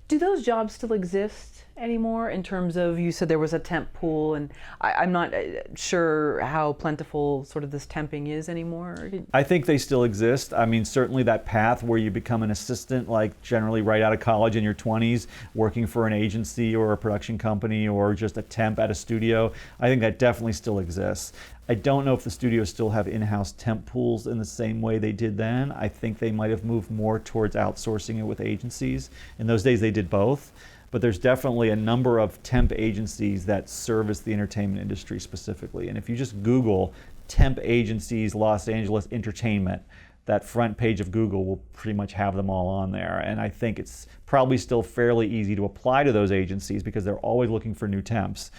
Do those jobs still exist anymore in terms of, you said there was a temp pool, and I'm not sure how plentiful sort of this temping is anymore? I think they still exist. I mean, certainly that path where you become an assistant, like generally right out of college in your 20s, working for an agency or a production company or just a temp at a studio, I think that definitely still exists. I don't know if the studios still have in-house temp pools in the same way they did then. I think they might have moved more towards outsourcing it with agencies. In those days they did both. But there's definitely a number of temp agencies that service the entertainment industry specifically. And if you just Google temp agencies, Los Angeles entertainment, that front page of Google will pretty much have them all on there. And I think it's probably still fairly easy to apply to those agencies because they're always looking for new temps.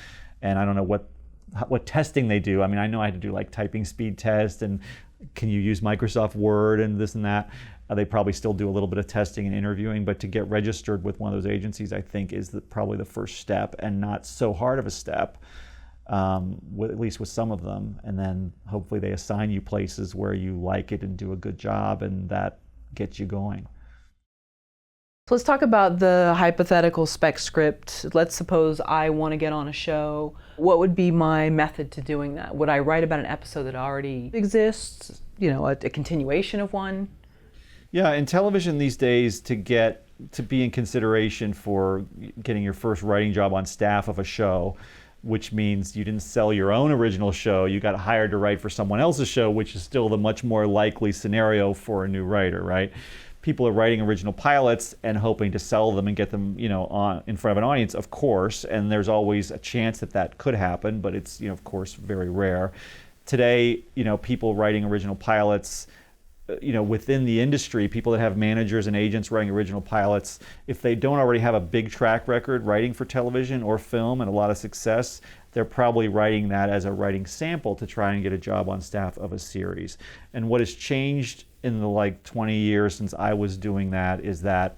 And I don't know what testing they do. I mean, I know I had to do like typing speed test and can you use Microsoft Word and this and that. They probably still do a little bit of testing and interviewing, but to get registered with one of those agencies, I think is probably the first step, and not so hard of a step, at least with some of them. And then hopefully they assign you places where you like it and do a good job, and that gets you going. So let's talk about the hypothetical spec script. Let's suppose I want to get on a show. What would be my method to doing that? Would I write about an episode that already exists, a continuation of one? Yeah, in television these days, to be in consideration for getting your first writing job on staff of a show, which means you didn't sell your own original show, you got hired to write for someone else's show, which is still the much more likely scenario for a new writer, right? People are writing original pilots and hoping to sell them and get them, on in front of an audience, of course, and there's always a chance that could happen, but it's, of course, very rare. Today, people writing original pilots, within the industry, people that have managers and agents writing original pilots, if they don't already have a big track record writing for television or film and a lot of success, they're probably writing that as a writing sample to try and get a job on staff of a series. And what has changed in the 20 years since I was doing that is that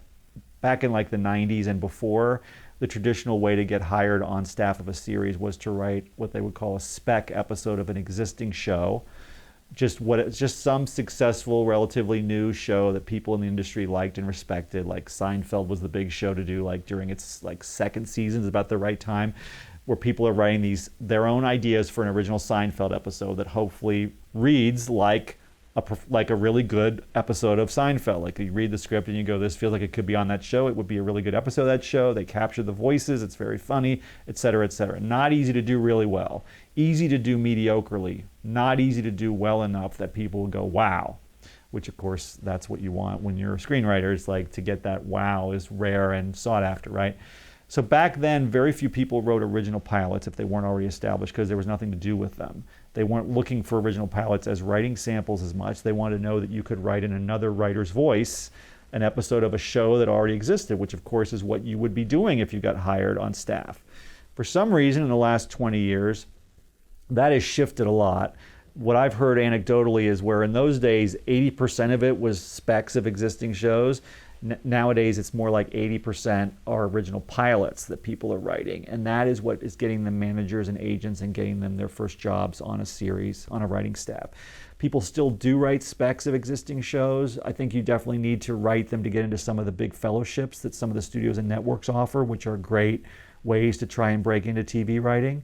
back in the 90s and before, the traditional way to get hired on staff of a series was to write what they would call a spec episode of an existing show. Just some successful, relatively new show that people in the industry liked and respected. Like Seinfeld was the big show to do during its second season, is about the right time, where people are writing their own ideas for an original Seinfeld episode that hopefully reads like a really good episode of Seinfeld. Like you read the script and you go, this feels like it could be on that show. It would be a really good episode of that show. They capture the voices. It's very funny, et cetera, et cetera. Not easy to do really well. Easy to do mediocrely. Not easy to do well enough that people will go, wow. Which, of course, that's what you want when you're a screenwriter. It's to get that wow is rare and sought after, right? So back then, very few people wrote original pilots if they weren't already established because there was nothing to do with them. They weren't looking for original pilots as writing samples as much. They wanted to know that you could write in another writer's voice an episode of a show that already existed, which of course is what you would be doing if you got hired on staff. For some reason in the last 20 years, that has shifted a lot. What I've heard anecdotally is where in those days, 80% of it was specs of existing shows. Nowadays, it's more like 80% are original pilots that people are writing. And that is what is getting them managers and agents and getting them their first jobs on a series, on a writing staff. People still do write specs of existing shows. I think you definitely need to write them to get into some of the big fellowships that some of the studios and networks offer, which are great ways to try and break into TV writing.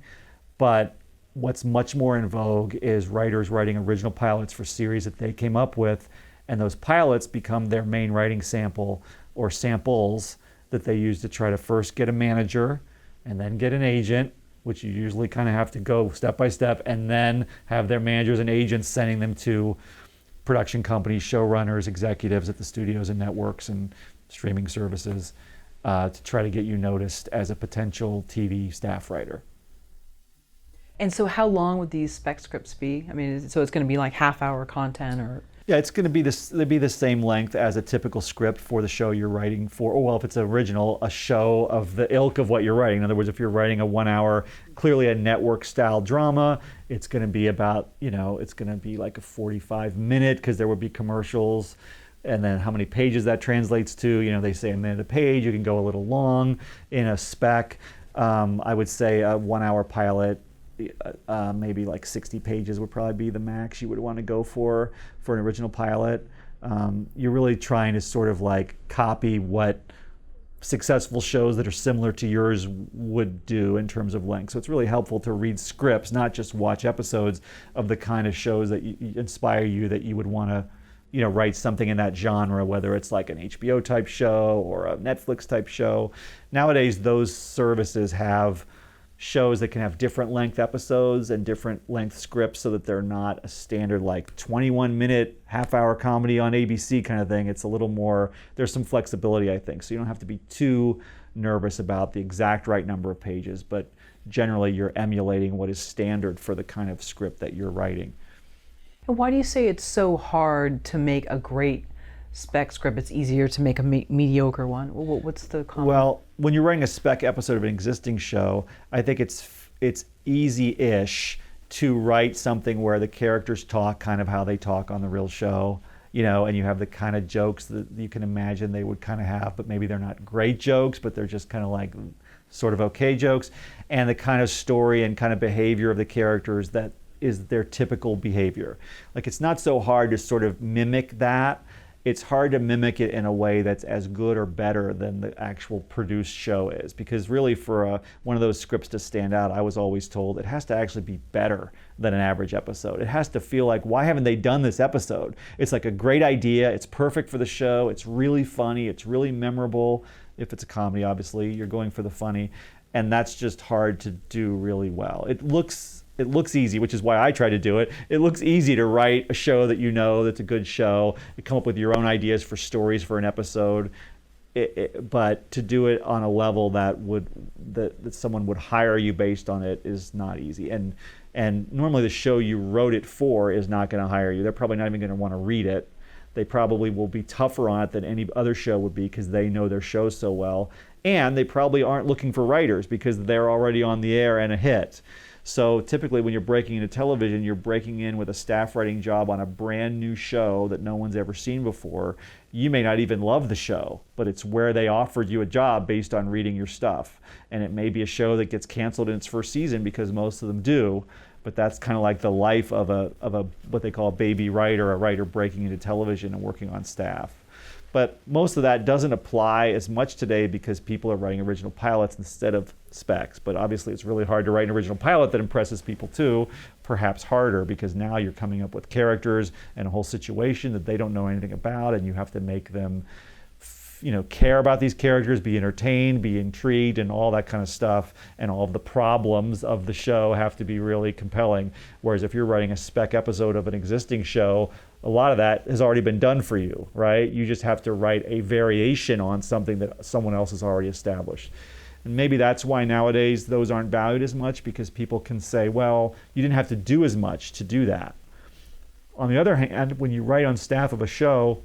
But what's much more in vogue is writers writing original pilots for series that they came up with, and those pilots become their main writing sample or samples that they use to try to first get a manager and then get an agent, which you usually kind of have to go step by step, and then have their managers and agents sending them to production companies, showrunners, executives at the studios and networks and streaming services to try to get you noticed as a potential TV staff writer. And so how long would these spec scripts be? I mean, so it's going to be half-hour content or? Yeah, it's going to be the same length as a typical script for the show you're writing for. Or, well, if it's original, a show of the ilk of what you're writing. In other words, if you're writing a 1 hour, clearly a network-style drama, it's going to be about, it's going to be a 45-minute because there would be commercials. And then how many pages that translates to, they say a minute a page. You can go a little long in a spec. I would say a 1 hour pilot, maybe 60 pages would probably be the max you would want to go for an original pilot. You're really trying to sort of copy what successful shows that are similar to yours would do in terms of length. So it's really helpful to read scripts, not just watch episodes of the kind of shows that inspire you that you would want to write something in that genre, whether it's an HBO type show or a Netflix type show. Nowadays, those services have shows that can have different length episodes and different length scripts so that they're not a standard 21-minute half-hour comedy on ABC kind of thing. It's a little more, there's some flexibility, I think. So you don't have to be too nervous about the exact right number of pages, but generally you're emulating what is standard for the kind of script that you're writing. And why do you say it's so hard to make a great spec script? It's easier to make a mediocre one. What's the comment? Well, when you're writing a spec episode of an existing show, I think it's easy-ish to write something where the characters talk kind of how they talk on the real show, and you have the kind of jokes that you can imagine they would kind of have, but maybe they're not great jokes, but they're just kind of sort of okay jokes, and the kind of story and kind of behavior of the characters that is their typical behavior. It's not so hard to sort of mimic that it's hard to mimic it in a way that's as good or better than the actual produced show is. Because really for one of those scripts to stand out, I was always told it has to actually be better than an average episode. It has to feel like, why haven't they done this episode? It's like a great idea, it's perfect for the show, it's really funny, it's really memorable. If it's a comedy, obviously, you're going for the funny. And that's just hard to do really well. It looks easy, which is why I try to do it. It looks easy to write a show that you know that's a good show, to come up with your own ideas for stories for an episode, but to do it on a level that someone would hire you based on it is not easy. And normally the show you wrote it for is not going to hire you. They're probably not even going to want to read it. They probably will be tougher on it than any other show would be because they know their show so well. And they probably aren't looking for writers because they're already on the air and a hit. So typically when you're breaking into television, you're breaking in with a staff writing job on a brand new show that no one's ever seen before. You may not even love the show, but it's where they offered you a job based on reading your stuff. And it may be a show that gets canceled in its first season because most of them do, but that's kind of like the life of a what they call a baby writer, a writer breaking into television and working on staff. But most of that doesn't apply as much today because people are writing original pilots instead of specs. But obviously it's really hard to write an original pilot that impresses people too, perhaps harder because now you're coming up with characters and a whole situation that they don't know anything about, and you have to make them care about these characters, be entertained, be intrigued, and all that kind of stuff, and all of the problems of the show have to be really compelling. Whereas if you're writing a spec episode of an existing show, a lot of that has already been done for you, right? You just have to write a variation on something that someone else has already established. And maybe that's why nowadays those aren't valued as much, because people can say, well, you didn't have to do as much to do that. On the other hand, when you write on staff of a show,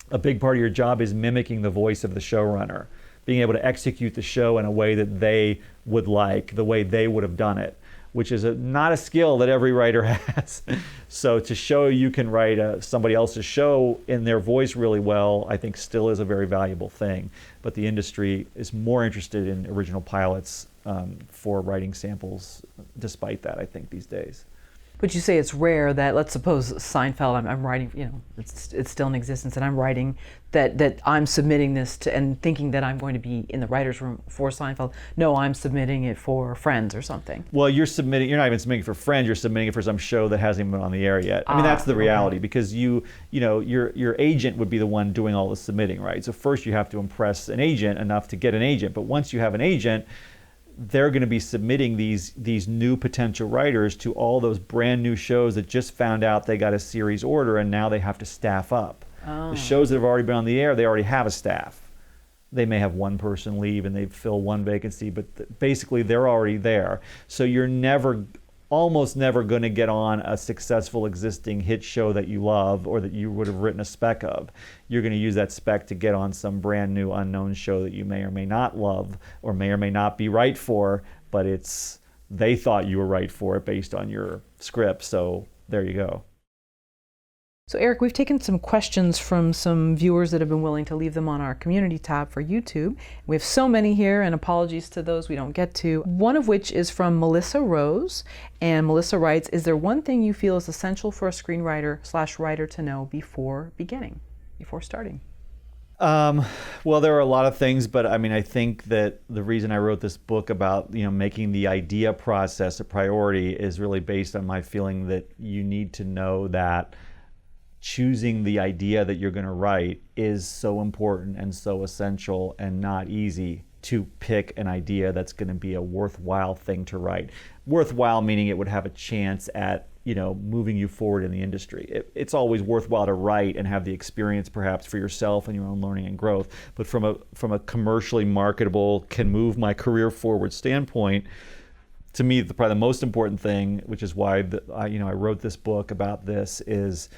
a big part of your job is mimicking the voice of the showrunner, being able to execute the show in a way that they would like, the way they would have done it, which is not a skill that every writer has. So to show you can write somebody else's show in their voice really well, I think still is a very valuable thing. But the industry is more interested in original pilots for writing samples, despite that, I think, these days. But you say it's rare that, let's suppose Seinfeld, I'm writing, it's still in existence, and I'm writing that I'm submitting this to, and thinking that I'm going to be in the writer's room for Seinfeld. No, I'm submitting it for Friends or something. Well, you're not even submitting it for Friends, you're submitting it for some show that hasn't even been on the air yet. I mean, that's the reality, because your agent would be the one doing all the submitting, right? So first you have to impress an agent enough to get an agent, but once you have an agent, they're going to be submitting these new potential writers to all those brand new shows that just found out they got a series order and now they have to staff up. The shows that have already been on the air, they already have a staff. They may have one person leave and they fill one vacancy, but basically they're already there. So you're almost never going to get on a successful existing hit show that you love or that you would have written a spec of. You're going to use that spec to get on some brand new unknown show that you may or may not love or may not be right for, but they thought you were right for it based on your script, so there you go. So Erik, we've taken some questions from some viewers that have been willing to leave them on our community tab for YouTube. We have so many here, and apologies to those we don't get to. One of which is from Melissa Rose, and Melissa writes, is there one thing you feel is essential for a screenwriter/writer to know before starting? Well, there are a lot of things, but I mean, I think that the reason I wrote this book about, making the idea process a priority is really based on my feeling that you need to know that choosing the idea that you're going to write is so important and so essential, and not easy to pick an idea that's going to be a worthwhile thing to write. Worthwhile meaning it would have a chance at moving you forward in the industry. It's always worthwhile to write and have the experience perhaps for yourself and your own learning and growth, but from a commercially marketable, can move my career forward standpoint, to me probably the most important thing, which is why I wrote this book about this, is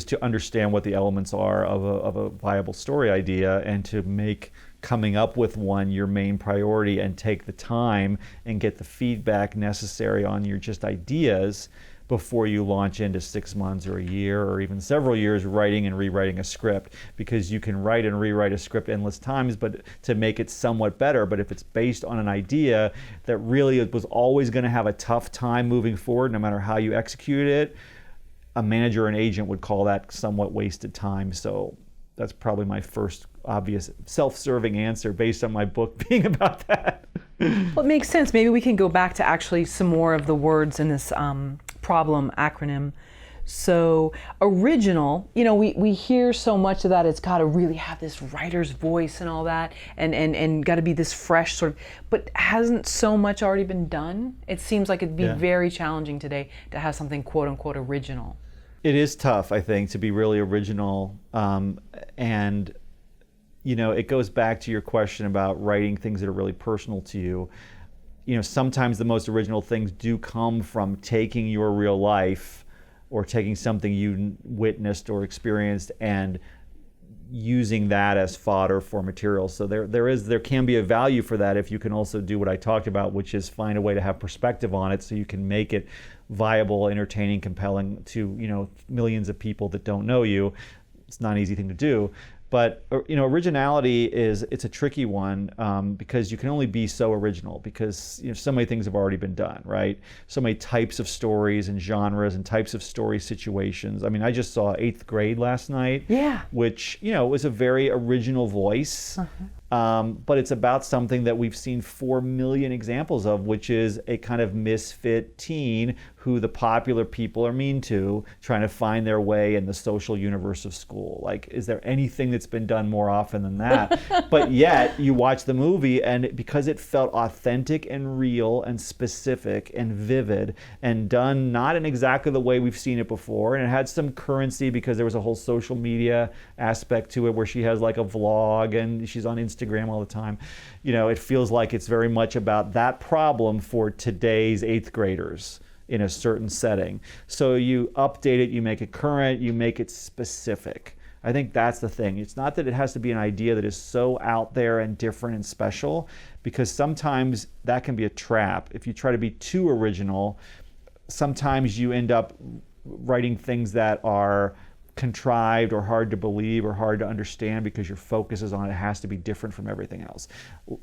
to understand what the elements are of a viable story idea, and to make coming up with one your main priority, and take the time and get the feedback necessary on your just ideas before you launch into 6 months or a year or even several years writing and rewriting a script, because you can write and rewrite a script endless times but to make it somewhat better. But if it's based on an idea that really was always going to have a tough time moving forward no matter how you execute it, a manager and agent would call that somewhat wasted time. So that's probably my first obvious self-serving answer based on my book being about that. Well, it makes sense. Maybe we can go back to actually some more of the words in this problem acronym. So original, we hear so much of that. It's got to really have this writer's voice and all that, and got to be this fresh sort of, but hasn't so much already been done? It seems like it'd be very challenging today to have something quote unquote original. It is tough, I think, to be really original. And it goes back to your question about writing things that are really personal to you. Sometimes the most original things do come from taking your real life or taking something you witnessed or experienced and using that as fodder for material. So there can be a value for that if you can also do what I talked about, which is find a way to have perspective on it so you can make it viable, entertaining, compelling to millions of people that don't know you. It's not an easy thing to do. But originality it's a tricky one because you can only be so original because so many things have already been done, right? So many types of stories and genres and types of story situations. I mean, I just saw 8th Grade last night, which was a very original voice. But it's about something that we've seen 4 million examples of, which is a kind of misfit teen who the popular people are mean to, trying to find their way in the social universe of school. Like, is there anything that's been done more often than that? But yet, you watch the movie, and because it felt authentic and real and specific and vivid and done not in exactly the way we've seen it before, and it had some currency because there was a whole social media aspect to it where she has like a vlog and she's on Instagram all the time. It feels like it's very much about that problem for today's 8th graders in a certain setting. So you update it, you make it current, you make it specific. I think that's the thing. It's not that it has to be an idea that is so out there and different and special, because sometimes that can be a trap. If you try to be too original, sometimes you end up writing things that are contrived or hard to believe or hard to understand because your focus is on it has to be different from everything else.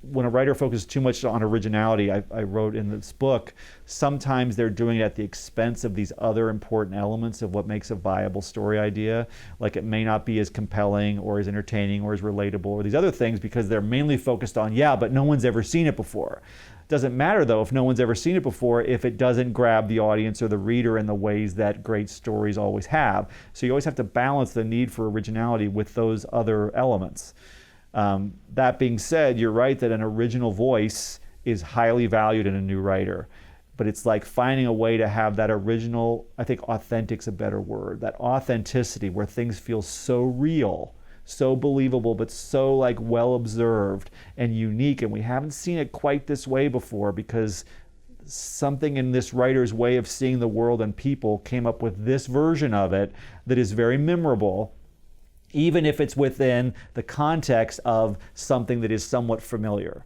When a writer focuses too much on originality, I wrote in this book, sometimes they're doing it at the expense of these other important elements of what makes a viable story idea. Like it may not be as compelling or as entertaining or as relatable or these other things because they're mainly focused on, but no one's ever seen it before. Doesn't matter though if no one's ever seen it before if it doesn't grab the audience or the reader in the ways that great stories always have. So you always have to balance the need for originality with those other elements. That being said, you're right that an original voice is highly valued in a new writer. But it's like finding a way to have that original, I think authentic's a better word, that authenticity where things feel so real, so believable, but so like well observed and unique. And we haven't seen it quite this way before because something in this writer's way of seeing the world and people came up with this version of it that is very memorable, even if it's within the context of something that is somewhat familiar.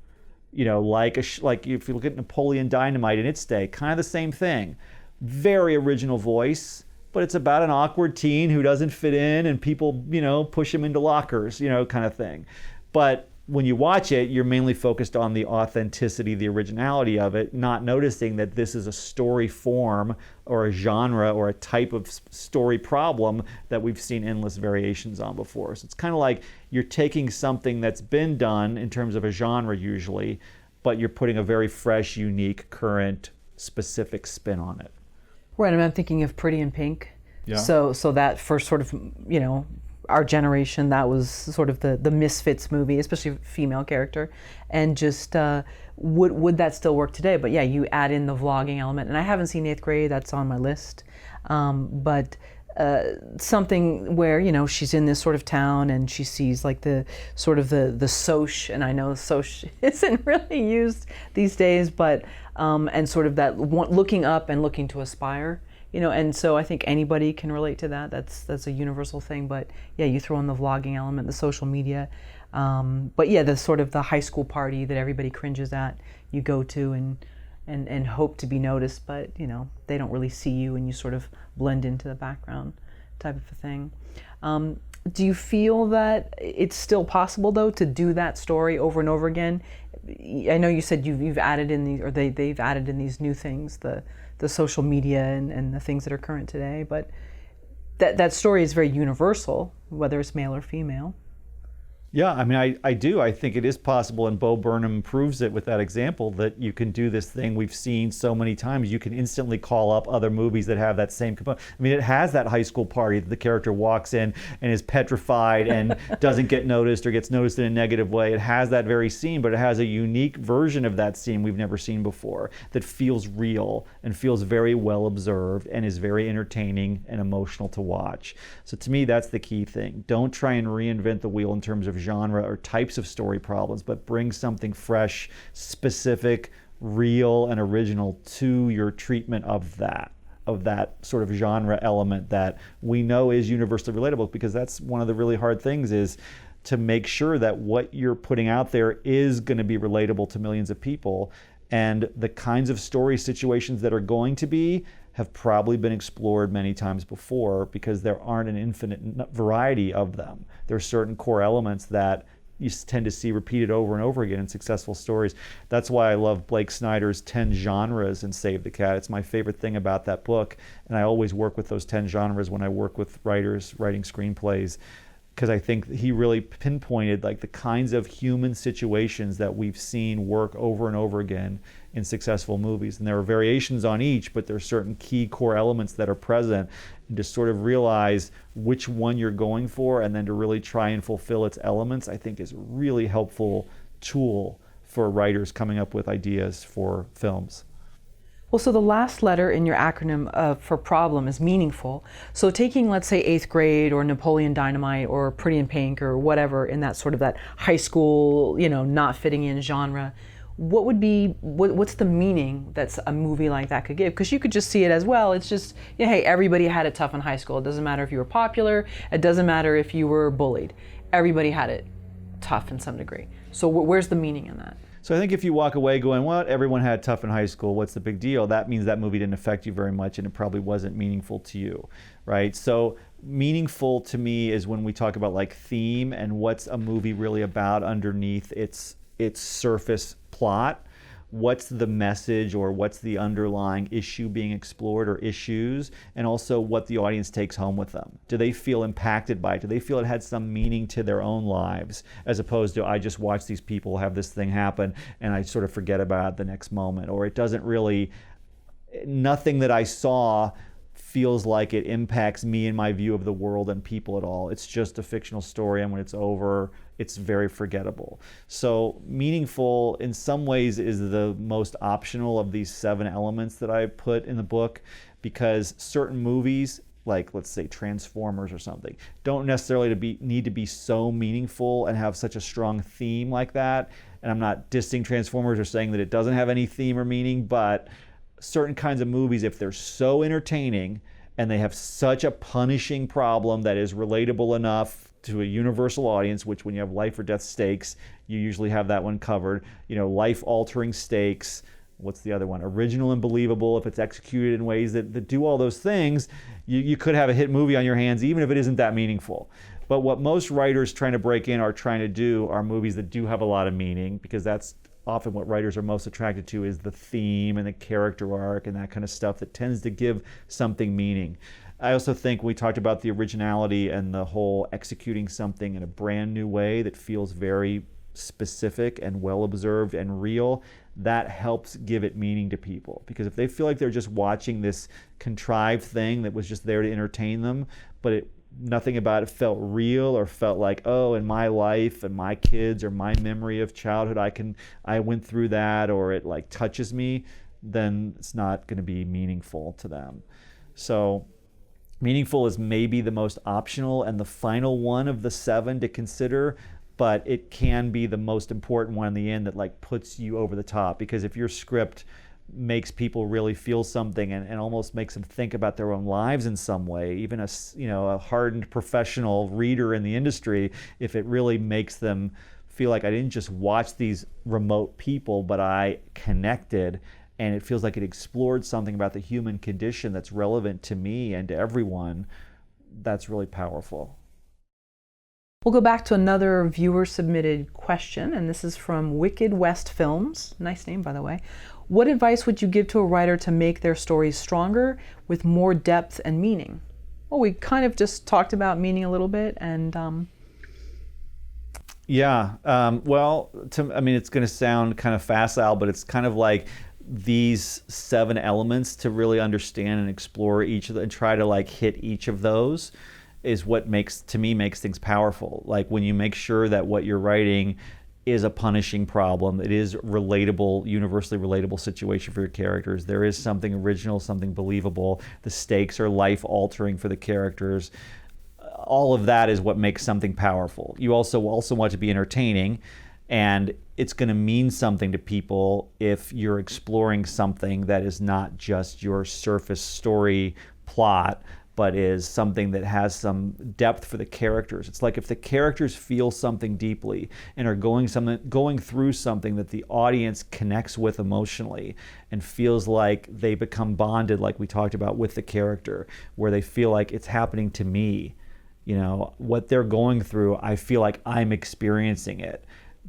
Like if you look at Napoleon Dynamite in its day, kind of the same thing. Very original voice, but it's about an awkward teen who doesn't fit in and people, push him into lockers, kind of thing. But when you watch it, you're mainly focused on the authenticity, the originality of it, not noticing that this is a story form or a genre or a type of story problem that we've seen endless variations on before. So it's kind of like you're taking something that's been done in terms of a genre usually, but you're putting a very fresh, unique, current, specific spin on it. Right, I'm thinking of Pretty in Pink. Yeah. So that first sort of, our generation, that was sort of the Misfits movie, especially female character. And just, would that still work today? But yeah, you add in the vlogging element. And I haven't seen 8th Grade, that's on my list. But something where, she's in this sort of town and she sees like the sort of the soch, and I know soch isn't really used these days, but and sort of that looking up and looking to aspire, and so I think anybody can relate to that. That's a universal thing. But yeah, you throw in the vlogging element, the social media, but yeah, the sort of the high school party that everybody cringes at, you go to and hope to be noticed, but they don't really see you and you sort of blend into the background type of a thing. Do you feel that it's still possible though to do that story over and over again? I know you said you've added in these, or they've added in these new things, the social media and the things that are current today, but that story is very universal, whether it's male or female. Yeah, I mean, I do. I think it is possible, and Bo Burnham proves it with that example, that you can do this thing we've seen so many times. You can instantly call up other movies that have that same component. I mean, it has that high school party that the character walks in and is petrified and doesn't get noticed or gets noticed in a negative way. It has that very scene, but it has a unique version of that scene we've never seen before that feels real and feels very well observed and is very entertaining and emotional to watch. So to me, that's the key thing. Don't try and reinvent the wheel in terms of genre or types of story problems, but bring something fresh, specific, real, and original to your treatment of that sort of genre element that we know is universally relatable, because that's one of the really hard things, is to make sure that what you're putting out there is going to be relatable to millions of people. And the kinds of story situations that are going to be have probably been explored many times before, because there aren't an infinite variety of them. There are certain core elements that you tend to see repeated over and over again in successful stories. That's why I love Blake Snyder's 10 genres in Save the Cat. It's my favorite thing about that book, and I always work with those 10 genres when I work with writers writing screenplays, because I think he really pinpointed like the kinds of human situations that we've seen work over and over again in successful movies. And there are variations on each, but there are certain key core elements that are present. And to sort of realize which one you're going for and then to really try and fulfill its elements, I think is a really helpful tool for writers coming up with ideas for films. Well, so the last letter in your acronym for problem is meaningful. So taking, let's say, 8th grade or Napoleon Dynamite or Pretty in Pink or whatever in that sort of that high school, not fitting in genre, what's the meaning that a movie like that could give? Because you could just see it as, well, it's just, hey, everybody had it tough in high school. It doesn't matter if you were popular. It doesn't matter if you were bullied. Everybody had it tough in some degree. So where's the meaning in that? So I think if you walk away going, what, everyone had it tough in high school, what's the big deal? That means that movie didn't affect you very much and it probably wasn't meaningful to you, right? So meaningful to me is when we talk about like theme and what's a movie really about underneath its surface plot. What's the message or what's the underlying issue being explored or issues, and also what the audience takes home with them. Do they feel impacted by it? Do they feel it had some meaning to their own lives, as opposed to I just watch these people have this thing happen and I sort of forget about it the next moment, or it doesn't really, nothing that I saw feels like it impacts me and my view of the world and people at all. It's just a fictional story, and when it's over, it's very forgettable. So meaningful in some ways is the most optional of these 7 elements that I put in the book, because certain movies, like let's say Transformers or something, don't necessarily need to be so meaningful and have such a strong theme like that. And I'm not dissing Transformers or saying that it doesn't have any theme or meaning, but certain kinds of movies, if they're so entertaining and they have such a punishing problem that is relatable enough to a universal audience, which when you have life or death stakes, you usually have that one covered. Life-altering stakes. What's the other one? Original and believable. If it's executed in ways that do all those things, you could have a hit movie on your hands, even if it isn't that meaningful. But what most writers trying to break in are trying to do are movies that do have a lot of meaning, because that's often what writers are most attracted to, is the theme and the character arc and that kind of stuff that tends to give something meaning. I also think we talked about the originality and the whole executing something in a brand new way that feels very specific and well observed and real. That helps give it meaning to people, because if they feel like they're just watching this contrived thing that was just there to entertain them, but nothing about it felt real or felt like, oh, in my life and my kids or my memory of childhood, I went through that, or it like touches me, then it's not going to be meaningful to them. So meaningful is maybe the most optional and the final one of the 7 to consider, but it can be the most important one in the end that like puts you over the top. Because if your script makes people really feel something and almost makes them think about their own lives in some way, even a hardened professional reader in the industry, if it really makes them feel like I didn't just watch these remote people, but I connected, and it feels like it explored something about the human condition that's relevant to me and to everyone, that's really powerful. We'll go back to another viewer-submitted question, and this is from Wicked West Films. Nice name, by the way. What advice would you give to a writer to make their stories stronger with more depth and meaning? Well, we kind of just talked about meaning a little bit, and Yeah, well, I mean, it's going to sound kind of facile, but it's kind of like these 7 elements to really understand and explore each of them and try to like hit each of those is what makes things powerful. Like when you make sure that what you're writing is a punishing problem, it is relatable, universally relatable situation for your characters. There is something original, something believable. The stakes are life-altering for the characters. All of that is what makes something powerful. You also want to be entertaining, and it's going to mean something to people if you're exploring something that is not just your surface story plot, but is something that has some depth for the characters. It's like if the characters feel something deeply and are going through something that the audience connects with emotionally and feels like they become bonded, like we talked about, with the character, where they feel like it's happening to me. You know, what they're going through, I feel like I'm experiencing it.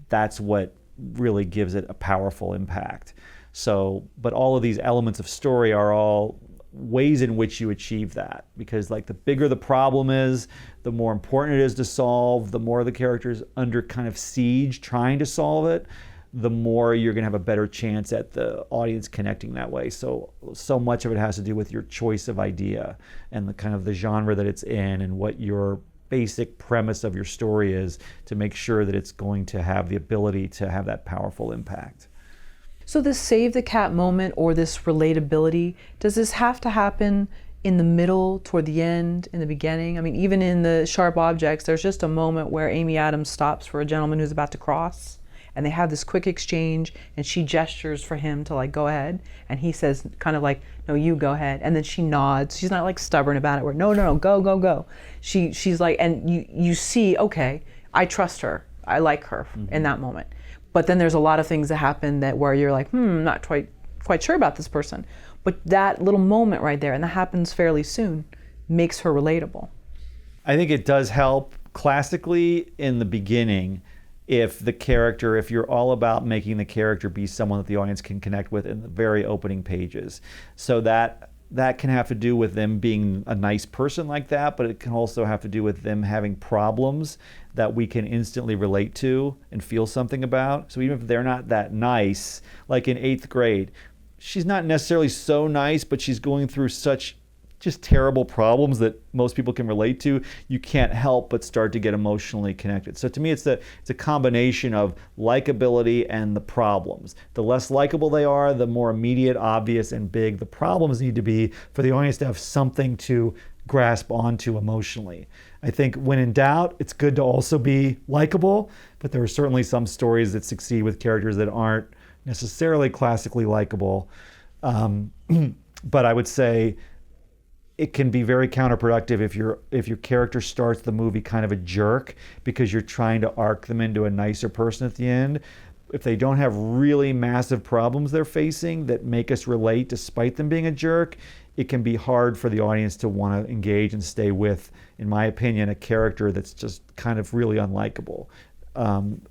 That's what really gives it a powerful impact. So, but all of these elements of story are all ways in which you achieve that, because like the bigger the problem is, the more important it is to solve, the more the character's under kind of siege trying to solve it, the more you're going to have a better chance at the audience connecting that way. So much of it has to do with your choice of idea and the kind of the genre that it's in and what your basic premise of your story is to make sure that it's going to have the ability to have that powerful impact. so this save the cat moment or this relatability, does this have to happen in the middle, toward the end, in the beginning? I mean, even in the Sharp Objects, there's just a moment where Amy Adams stops for a gentleman who's about to cross, and they have this quick exchange, and she gestures for him to like go ahead, and he says kind of like, no, you go ahead, and then she nods. She's not like stubborn about it, where no, go. She's like, and you see, okay, I trust her, I like her in that moment. But then there's a lot of things that happen that where you're like, not quite sure about this person. But that little moment right there, and that happens fairly soon, makes her relatable. I think it does help classically in the beginning if you're all about making the character be someone that the audience can connect with in the very opening pages. So that can have to do with them being a nice person like that, but it can also have to do with them having problems that we can instantly relate to and feel something about. So even if they're not that nice, like in 8th grade, she's not necessarily so nice, but she's going through such just terrible problems that most people can relate to, you can't help but start to get emotionally connected. So to me, it's a combination of likability and the problems. The less likable they are, the more immediate, obvious, and big the problems need to be for the audience to have something to grasp onto emotionally. I think when in doubt, it's good to also be likable, but there are certainly some stories that succeed with characters that aren't necessarily classically likable. But I would say it can be very counterproductive if your character starts the movie kind of a jerk because you're trying to arc them into a nicer person at the end. If they don't have really massive problems they're facing that make us relate despite them being a jerk, it can be hard for the audience to want to engage and stay with, in my opinion, a character that's just kind of really unlikable.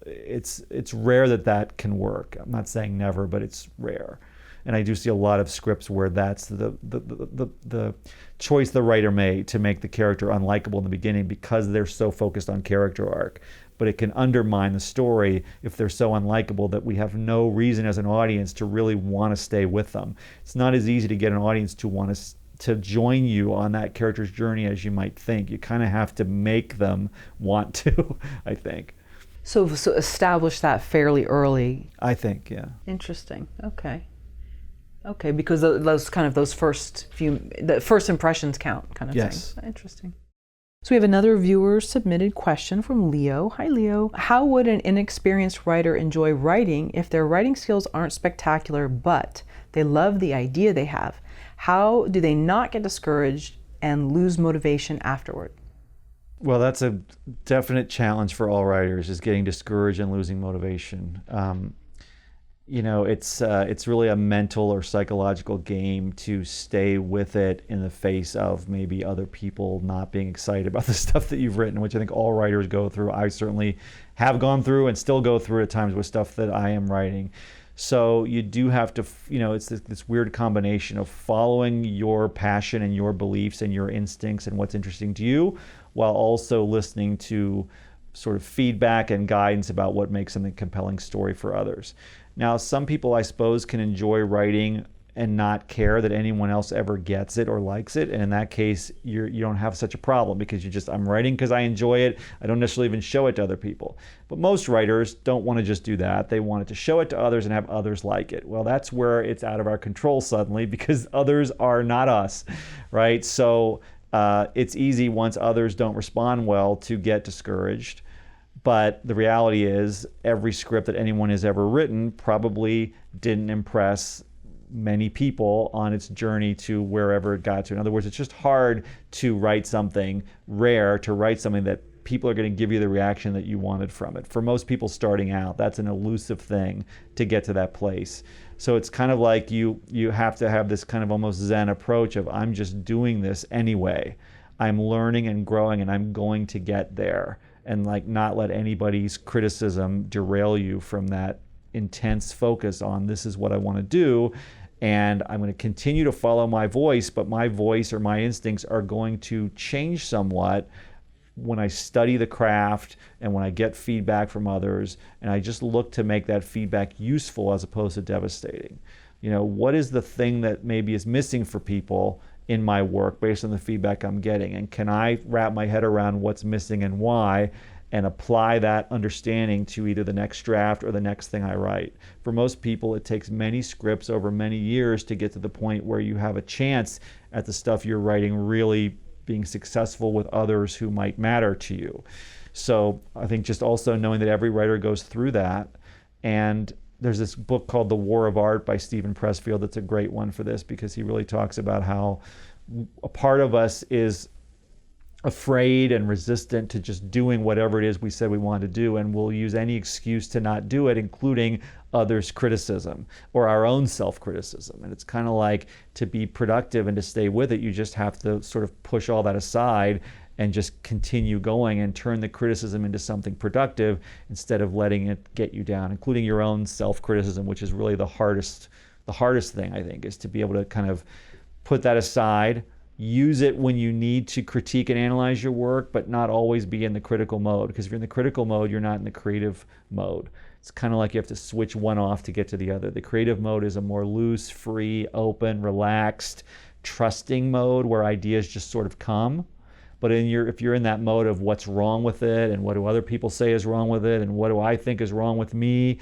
It's rare that can work. I'm not saying never, but it's rare. And I do see a lot of scripts where that's the choice the writer made to make the character unlikable in the beginning because they're so focused on character arc. But it can undermine the story if they're so unlikable that we have no reason as an audience to really want to stay with them. It's not as easy to get an audience to want to join you on that character's journey as you might think. You kind of have to make them want to, I think. So establish that fairly early. I think, yeah. Interesting. Okay, because the first impressions count kind of yes. thing. Interesting. So we have another viewer submitted question from Leo. Hi, Leo. How would an inexperienced writer enjoy writing if their writing skills aren't spectacular, but they love the idea they have? How do they not get discouraged and lose motivation afterward? Well, that's a definite challenge for all writers, is getting discouraged and losing motivation. It's really a mental or psychological game to stay with it in the face of maybe other people not being excited about the stuff that you've written, which I think all writers go through. I certainly have gone through and still go through at times with stuff that I am writing. So you do have to, it's this weird combination of following your passion and your beliefs and your instincts and what's interesting to you, while also listening to sort of feedback and guidance about what makes something a compelling story for others. Now, some people, I suppose, can enjoy writing and not care that anyone else ever gets it or likes it. And in that case, you don't have such a problem, because I'm writing because I enjoy it. I don't necessarily even show it to other people. But most writers don't want to just do that. They want it to show it to others and have others like it. Well, that's where it's out of our control suddenly, because others are not us, right? So it's easy once others don't respond well to get discouraged. But the reality is, every script that anyone has ever written probably didn't impress many people on its journey to wherever it got to. In other words, it's just hard to write something, rare to write something that people are going to give you the reaction that you wanted from it. For most people starting out, that's an elusive thing to get to that place. So it's kind of like you have to have this kind of almost Zen approach of, I'm just doing this anyway. I'm learning and growing, and I'm going to get there. And not let anybody's criticism derail you from that intense focus on, this is what I want to do, and I'm going to continue to follow my voice, but my voice or my instincts are going to change somewhat when I study the craft and when I get feedback from others, and I just look to make that feedback useful as opposed to devastating. What is the thing that maybe is missing for people in my work based on the feedback I'm getting, and can I wrap my head around what's missing and why, and apply that understanding to either the next draft or the next thing I write. For most people, it takes many scripts over many years to get to the point where you have a chance at the stuff you're writing really being successful with others who might matter to you. So I think just also knowing that every writer goes through that. And there's this book called The War of Art by Stephen Pressfield that's a great one for this, because he really talks about how a part of us is afraid and resistant to just doing whatever it is we said we wanted to do, and we'll use any excuse to not do it, including others' criticism or our own self-criticism. And it's kind of like, to be productive and to stay with it, you just have to sort of push all that aside and just continue going and turn the criticism into something productive instead of letting it get you down, including your own self-criticism, which is really the hardest thing, I think, is to be able to kind of put that aside, use it when you need to critique and analyze your work, but not always be in the critical mode. Because if you're in the critical mode, you're not in the creative mode. It's kind of like you have to switch one off to get to the other. The creative mode is a more loose, free, open, relaxed, trusting mode where ideas just sort of come. But if you're in that mode of what's wrong with it, and what do other people say is wrong with it, and what do I think is wrong with me,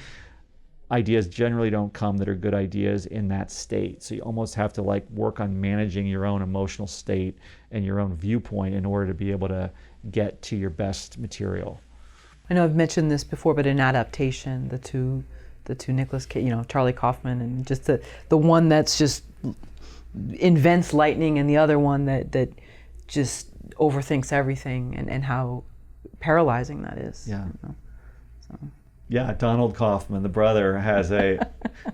ideas generally don't come that are good ideas in that state. So you almost have to work on managing your own emotional state and your own viewpoint in order to be able to get to your best material. I know I've mentioned this before, but in adaptation, the two Nicolas Cage, Charlie Kaufman, and just the one that's just invents lightning, and the other one that just overthinks everything, and how paralyzing that is. Yeah. So. Yeah, Donald Kaufman, the brother,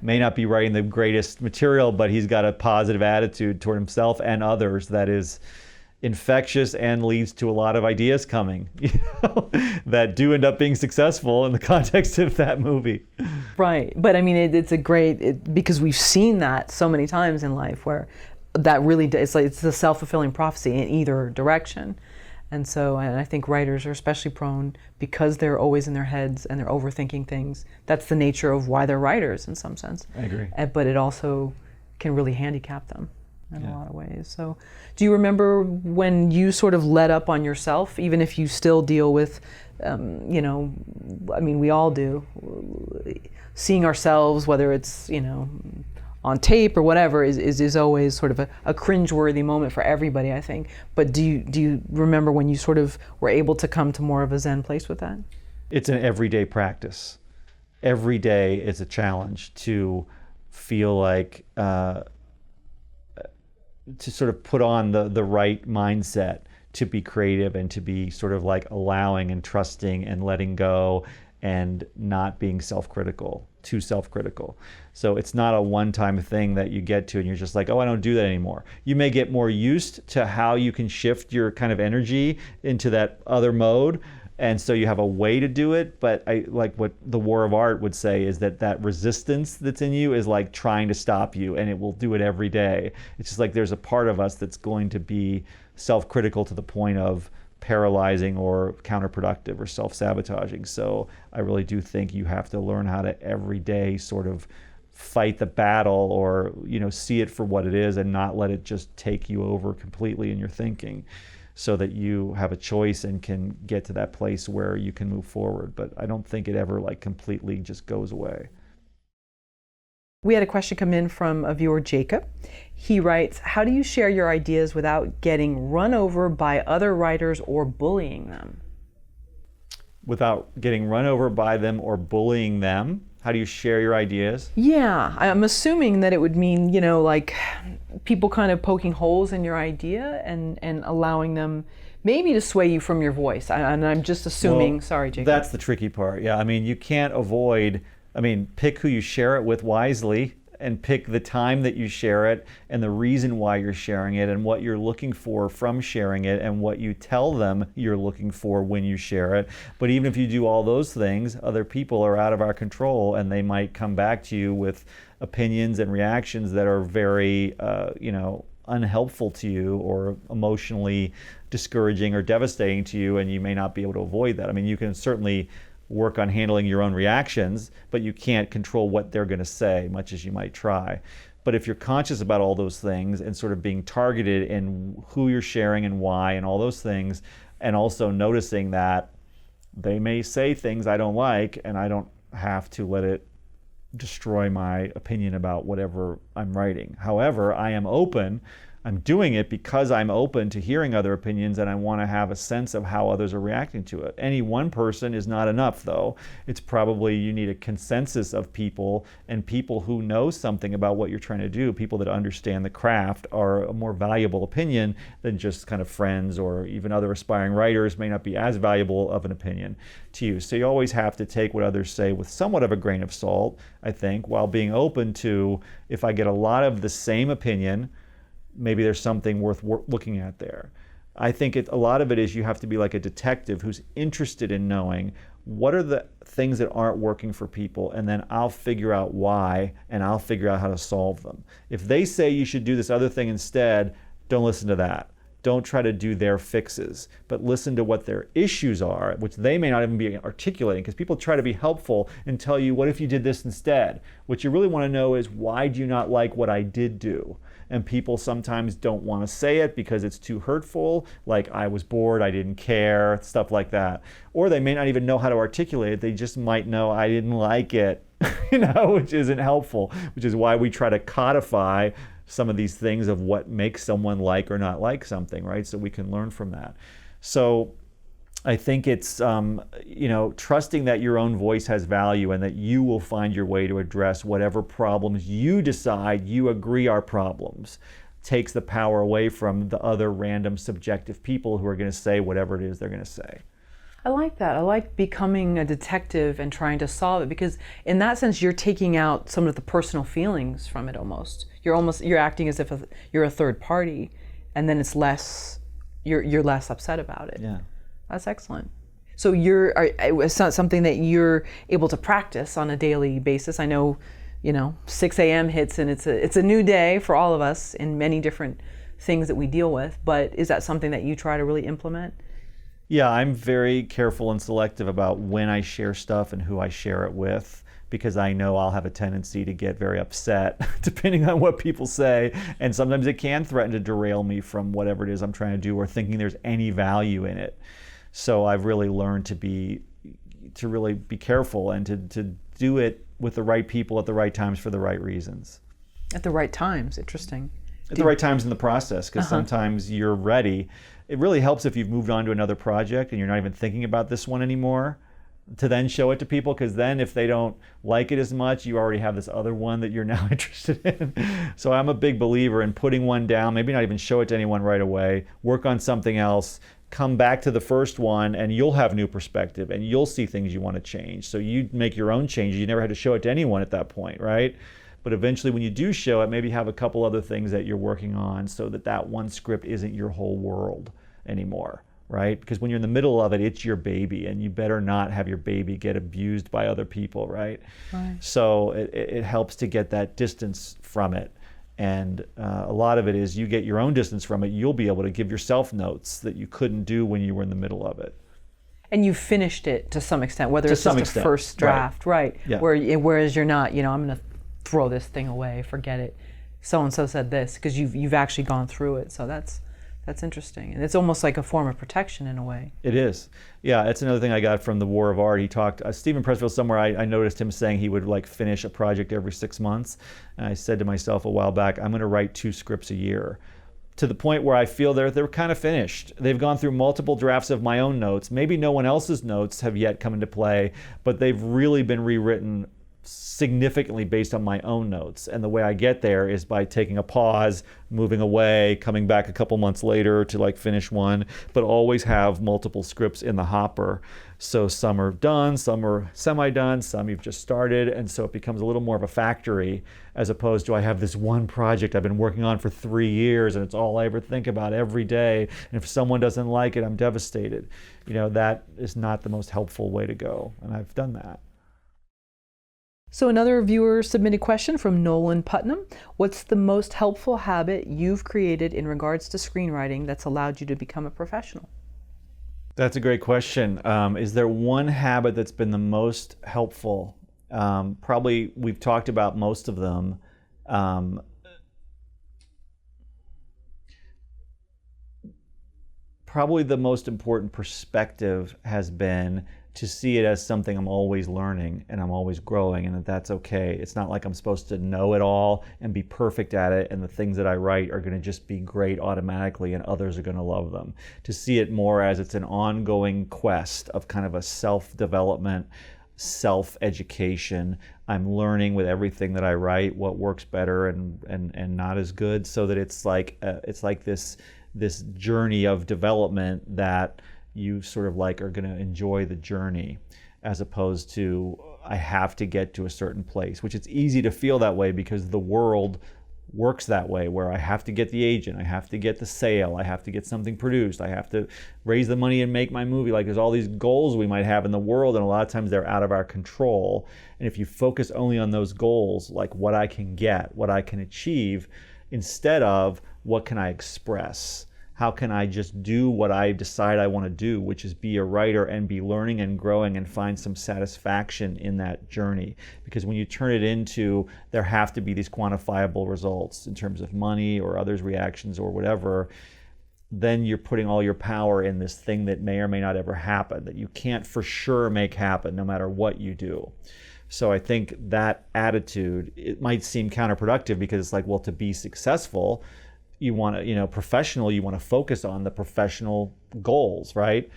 may not be writing the greatest material, but he's got a positive attitude toward himself and others that is infectious and leads to a lot of ideas coming, that do end up being successful in the context of that movie. Right, but I mean, it's a great, because we've seen that so many times in life where that really, it's the self-fulfilling prophecy in either direction. And I think writers are especially prone, because they're always in their heads and they're overthinking things. That's the nature of why they're writers in some sense. I agree. But it also can really handicap them in a lot of ways. So do you remember when you sort of let up on yourself, even if you still deal with, we all do, seeing ourselves, whether it's, on tape or whatever, is always sort of a cringeworthy moment for everybody, I think. But do you remember when you sort of were able to come to more of a Zen place with that? It's an everyday practice. Every day is a challenge to feel like, to sort of put on the right mindset to be creative and to be sort of allowing and trusting and letting go and not being too self-critical. So it's not a one-time thing that you get to and you're just like, oh, I don't do that anymore. You may get more used to how you can shift your kind of energy into that other mode, And so you have a way to do it, but I like what the War of Art would say is that resistance that's in you is like trying to stop you, and it will do it every day. It's just like there's a part of us that's going to be self-critical to the point of paralyzing or counterproductive or self-sabotaging. So I really do think you have to learn how to every day sort of fight the battle, or see it for what it is and not let it just take you over completely in your thinking, so that you have a choice and can get to that place where you can move forward. But I don't think it ever like completely just goes away. We had a question come in from a viewer, Jacob. He writes, how do you share your ideas without getting run over by other writers or bullying them? Without getting run over by them or bullying them? How do you share your ideas? Yeah, I'm assuming that it would mean, like people kind of poking holes in your idea and allowing them maybe to sway you from your voice. And I'm just assuming, sorry, Jacob. That's the tricky part. Yeah, I mean, you can't avoid, pick who you share it with wisely, and pick the time that you share it and the reason why you're sharing it and what you're looking for from sharing it and what you tell them you're looking for when you share it. But even if you do all those things, other people are out of our control, and they might come back to you with opinions and reactions that are very, unhelpful to you or emotionally discouraging or devastating to you, and you may not be able to avoid that. You can certainly work on handling your own reactions, but you can't control what they're going to say, much as you might try. But if you're conscious about all those things and sort of being targeted in who you're sharing and why and all those things, and also noticing that they may say things I don't like, and I don't have to let it destroy my opinion about whatever I'm writing. However, I am open. I'm doing it because I'm open to hearing other opinions, and I want to have a sense of how others are reacting to it. Any one person is not enough, though. It's probably you need a consensus of people, and people who know something about what you're trying to do, people that understand the craft, are a more valuable opinion than just kind of friends, or even other aspiring writers may not be as valuable of an opinion to you. So you always have to take what others say with somewhat of a grain of salt, I think, while being open to, if I get a lot of the same opinion, maybe there's something worth looking at there. I think a lot of it is you have to be like a detective who's interested in knowing what are the things that aren't working for people, and then I'll figure out why, and I'll figure out how to solve them. If they say you should do this other thing instead, don't listen to that. Don't try to do their fixes, but listen to what their issues are, which they may not even be articulating, because people try to be helpful and tell you, what if you did this instead? What you really want to know is, why do you not like what I did do? And people sometimes don't want to say it because it's too hurtful, like I was bored, I didn't care, stuff like that. Or they may not even know how to articulate it, they just might know I didn't like it, which isn't helpful, which is why we try to codify some of these things of what makes someone like or not like something, right? So we can learn from that. So I think it's, trusting that your own voice has value, and that you will find your way to address whatever problems you decide you agree are problems, takes the power away from the other random subjective people who are going to say whatever it is they're going to say. I like that. I like becoming a detective and trying to solve it, because in that sense you're taking out some of the personal feelings from it almost. You're acting as if you're a third party, and then it's less, you're less upset about it. Yeah. That's excellent. So it's not something that you're able to practice on a daily basis. I know, 6 a.m. hits, and it's a new day for all of us in many different things that we deal with. But is that something that you try to really implement? Yeah, I'm very careful and selective about when I share stuff and who I share it with, because I know I'll have a tendency to get very upset depending on what people say, and sometimes it can threaten to derail me from whatever it is I'm trying to do, or thinking there's any value in it. So I've really learned to really be careful and to do it with the right people at the right times for the right reasons. At the right times, interesting. At the right times in the process, because sometimes you're ready. It really helps if you've moved on to another project and you're not even thinking about this one anymore, to then show it to people, because then if they don't like it as much, you already have this other one that you're now interested in. So I'm a big believer in putting one down, maybe not even show it to anyone right away, work on something else, come back to the first one, and you'll have new perspective and you'll see things you want to change. So you make your own changes. You never had to show it to anyone at that point, right? But eventually when you do show it, maybe have a couple other things that you're working on, so that one script isn't your whole world anymore, right? Because when you're in the middle of it, it's your baby, and you better not have your baby get abused by other people, right? Right. So it helps to get that distance from it. And a lot of it is you get your own distance from it, you'll be able to give yourself notes that you couldn't do when you were in the middle of it. And you finished it to some extent, whether To it's some just extent, a first draft, right? Yeah. Whereas you're not, I'm going to throw this thing away, forget it. So-and-so said this, because you've actually gone through it. So that's interesting. And it's almost like a form of protection in a way. It is. Yeah, it's another thing I got from the War of Art. He talked, Stephen Pressfield, somewhere I noticed him saying he would like finish a project every 6 months. And I said to myself a while back, I'm going to write 2 scripts a year. To the point where I feel they're kind of finished. They've gone through multiple drafts of my own notes. Maybe no one else's notes have yet come into play, but they've really been rewritten significantly based on my own notes. And the way I get there is by taking a pause, moving away, coming back a couple months later to like finish one, but always have multiple scripts in the hopper. So some are done, some are semi-done, some you've just started, and so it becomes a little more of a factory as opposed to I have this one project I've been working on for 3 years and it's all I ever think about every day, and if someone doesn't like it, I'm devastated. That is not the most helpful way to go, and I've done that. So another viewer submitted question from Nolan Putnam. What's the most helpful habit you've created in regards to screenwriting that's allowed you to become a professional? That's a great question. Is there one habit that's been the most helpful? Probably we've talked about most of them. Probably the most important perspective has been to see it as something I'm always learning and I'm always growing, and that's okay. It's not like I'm supposed to know it all and be perfect at it, and the things that I write are going to just be great automatically and others are going to love them. To see it more as it's an ongoing quest of kind of a self-development, self-education. I'm learning with everything that I write what works better and not as good, so that it's like this journey of development that you sort of like are going to enjoy the journey, as opposed to I have to get to a certain place, which it's easy to feel that way because the world works that way, where I have to get the agent, I have to get the sale, I have to get something produced, I have to raise the money and make my movie. Like there's all these goals we might have in the world, and a lot of times they're out of our control. And if you focus only on those goals, like what I can get, what I can achieve, instead of what can I express, how can I just do what I decide I want to do, which is be a writer and be learning and growing and find some satisfaction in that journey. Because when you turn it into, there have to be these quantifiable results in terms of money or others' reactions or whatever, then you're putting all your power in this thing that may or may not ever happen, that you can't for sure make happen no matter what you do. So I think that attitude, it might seem counterproductive because it's like, well, to be successful, you want to, professional, you want to focus on the professional goals, right?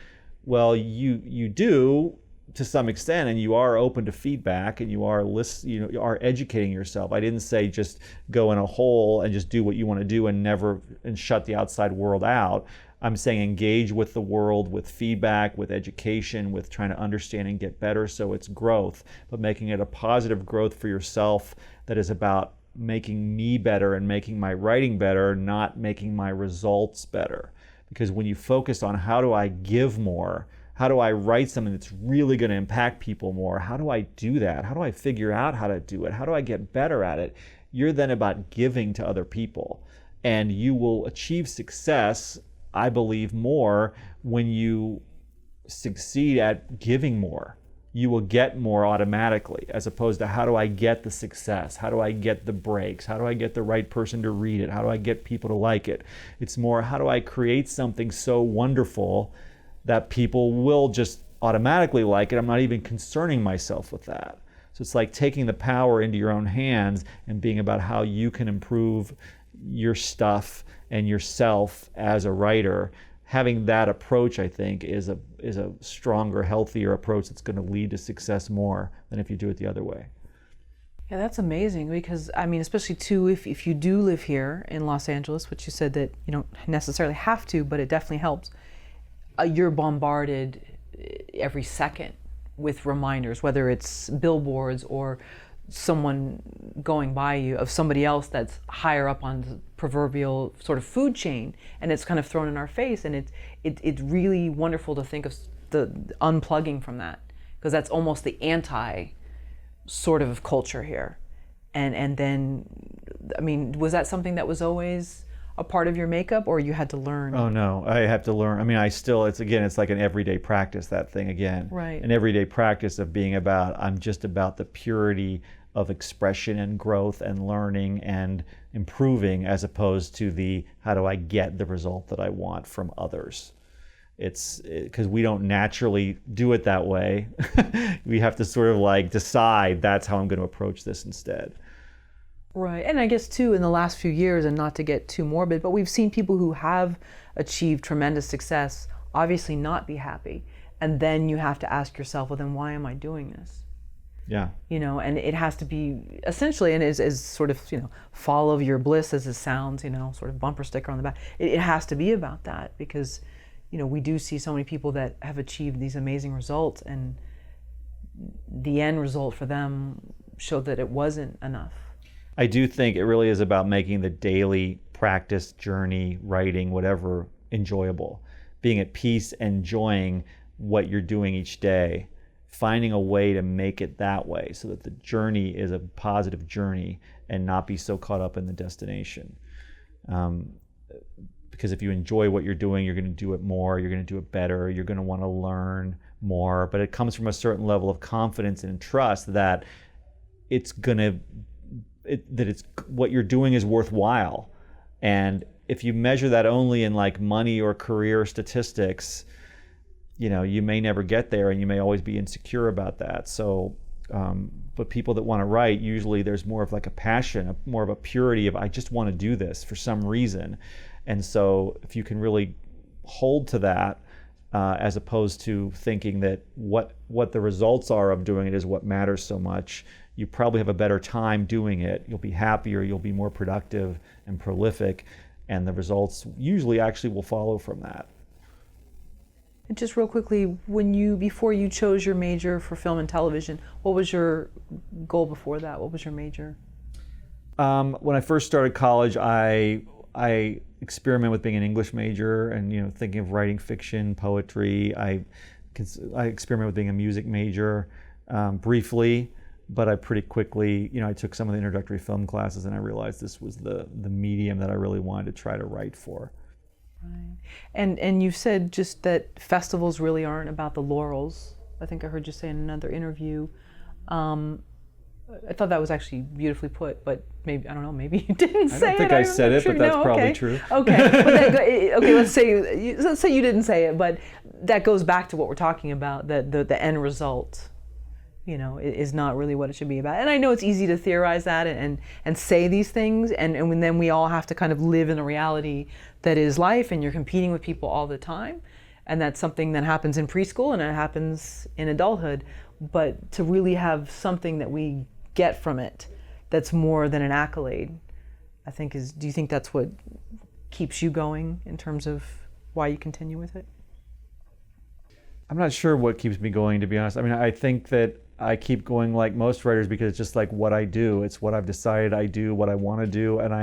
Well, you do to some extent, and you are open to feedback, and you are you are educating yourself. I didn't say just go in a hole and just do what you want to do and shut the outside world out. I'm saying engage with the world, with feedback, with education, with trying to understand and get better. So it's growth, but making it a positive growth for yourself that is about making me better and making my writing better, not making my results better. Because when you focus on how do I give more, how do I write something that's really going to impact people more, how do I do that, how do I figure out how to do it, how do I get better at it, you're then about giving to other people. And you will achieve success, I believe, more when you succeed at giving more. You will get more automatically, as opposed to how do I get the success? How do I get the breaks? How do I get the right person to read it? How do I get people to like it? It's more, how do I create something so wonderful that people will just automatically like it? I'm not even concerning myself with that. So it's like taking the power into your own hands and being about how you can improve your stuff and yourself as a writer. Having that approach, I think, is a stronger, healthier approach that's going to lead to success more than if you do it the other way. Yeah, that's amazing, because I mean, especially too, if you do live here in Los Angeles, which you said that you don't necessarily have to, but it definitely helps. You're bombarded every second with reminders, whether it's billboards or someone going by you, of somebody else that's higher up on the proverbial sort of food chain, and it's kind of thrown in our face, and it's really wonderful to think of the unplugging from that, because that's almost the anti sort of culture here. And then, I mean, was that something that was always a part of your makeup, or you had to learn? Oh no, I have to learn. I mean, it's like an everyday practice, that thing again. Right. An everyday practice of being I'm just about the purity of expression and growth and learning and improving, as opposed to how do I get the result that I want from others. It's because we don't naturally do it that way. We have to sort of like decide that's how I'm going to approach this instead. Right, and I guess too, in the last few years, and not to get too morbid, but we've seen people who have achieved tremendous success obviously not be happy. And then you have to ask yourself, well, then why am I doing this? Yeah. You know, and it has to be essentially, and as sort of, you know, follow your bliss as it sounds, you know, sort of bumper sticker on the back. It has to be about that, because, you know, we do see so many people that have achieved these amazing results, and the end result for them showed that it wasn't enough. I do think it really is about making the daily practice, journey, writing, whatever, enjoyable. Being at peace, enjoying what you're doing each day, finding a way to make it that way so that the journey is a positive journey and not be so caught up in the destination. Because if you enjoy what you're doing, you're going to do it more, you're going to do it better, you're going to want to learn more, but it comes from a certain level of confidence and trust that what you're doing is worthwhile. And if you measure that only in like money or career statistics, you know, you may never get there, and you may always be insecure about that. So, but people that want to write, usually there's more of like a passion, more of a purity of, I just want to do this for some reason. And so if you can really hold to that, as opposed to thinking that what the results are of doing it is what matters so much, you probably have a better time doing it. You'll be happier, you'll be more productive and prolific, and the results usually actually will follow from that. And just real quickly, before you chose your major for film and television, what was your goal before that? What was your major? When I first started college, I experimented with being an English major and, you know, thinking of writing fiction, poetry. I experimented with being a music major briefly, but I pretty quickly, you know, I took some of the introductory film classes, and I realized this was the medium that I really wanted to try to write for. Right. And you said just that festivals really aren't about the laurels. I think I heard you say in another interview. I thought that was actually beautifully put, but maybe, I don't know, maybe you didn't say it. I don't think I said it, but that's probably true. Okay, okay. Let's say you didn't say it, but that goes back to what we're talking about. The end result, you know, is not really what it should be about. And I know it's easy to theorize that and say these things, and then we all have to kind of live in a reality that is life, and you're competing with people all the time, and that's something that happens in preschool and it happens in adulthood. But to really have something that we get from it that's more than an accolade, I think do you think that's what keeps you going in terms of why you continue with it? I'm not sure what keeps me going, to be honest. I mean, I think that I keep going like most writers because it's just like what I do. It's what I've decided I do, what I want to do, and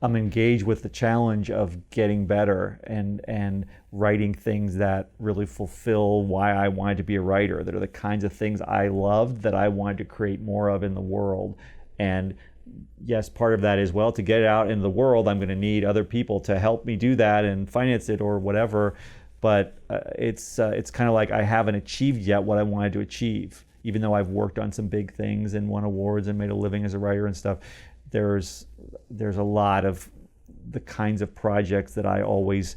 I'm engaged with the challenge of getting better and writing things that really fulfill why I wanted to be a writer, that are the kinds of things I loved that I wanted to create more of in the world. And yes, part of that is, well, to get it out in the world, I'm going to need other people to help me do that and finance it or whatever. But it's kind of like I haven't achieved yet what I wanted to achieve, even though I've worked on some big things and won awards and made a living as a writer and stuff. There's a lot of the kinds of projects that I always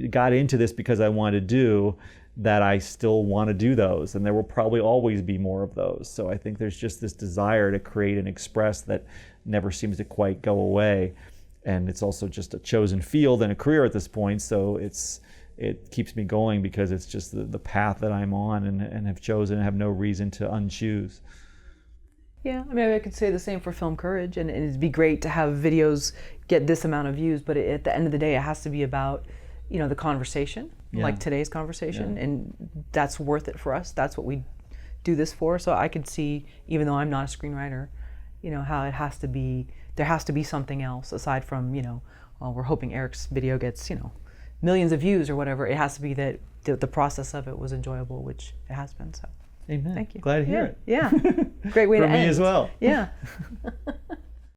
got into this because I wanted to do, that I still want to do those, and there will probably always be more of those. So I think there's just this desire to create and express that never seems to quite go away, and it's also just a chosen field and a career at this point, so it keeps me going because it's just the path that I'm on and have chosen and have no reason to unchoose. Yeah, I mean, I could say the same for Film Courage, and it'd be great to have videos get this amount of views, but at the end of the day, it has to be about, the conversation, like today's conversation, and that's worth it for us. That's what we do this for. So I could see, even though I'm not a screenwriter, you know, how it has to be, there has to be something else aside from, you know, well, we're hoping Erik's video gets, you know, millions of views or whatever. It has to be that the process of it was enjoyable, which it has been. So Amen. thank you. Glad to hear it. Yeah. Great way to For end. me as well. Yeah.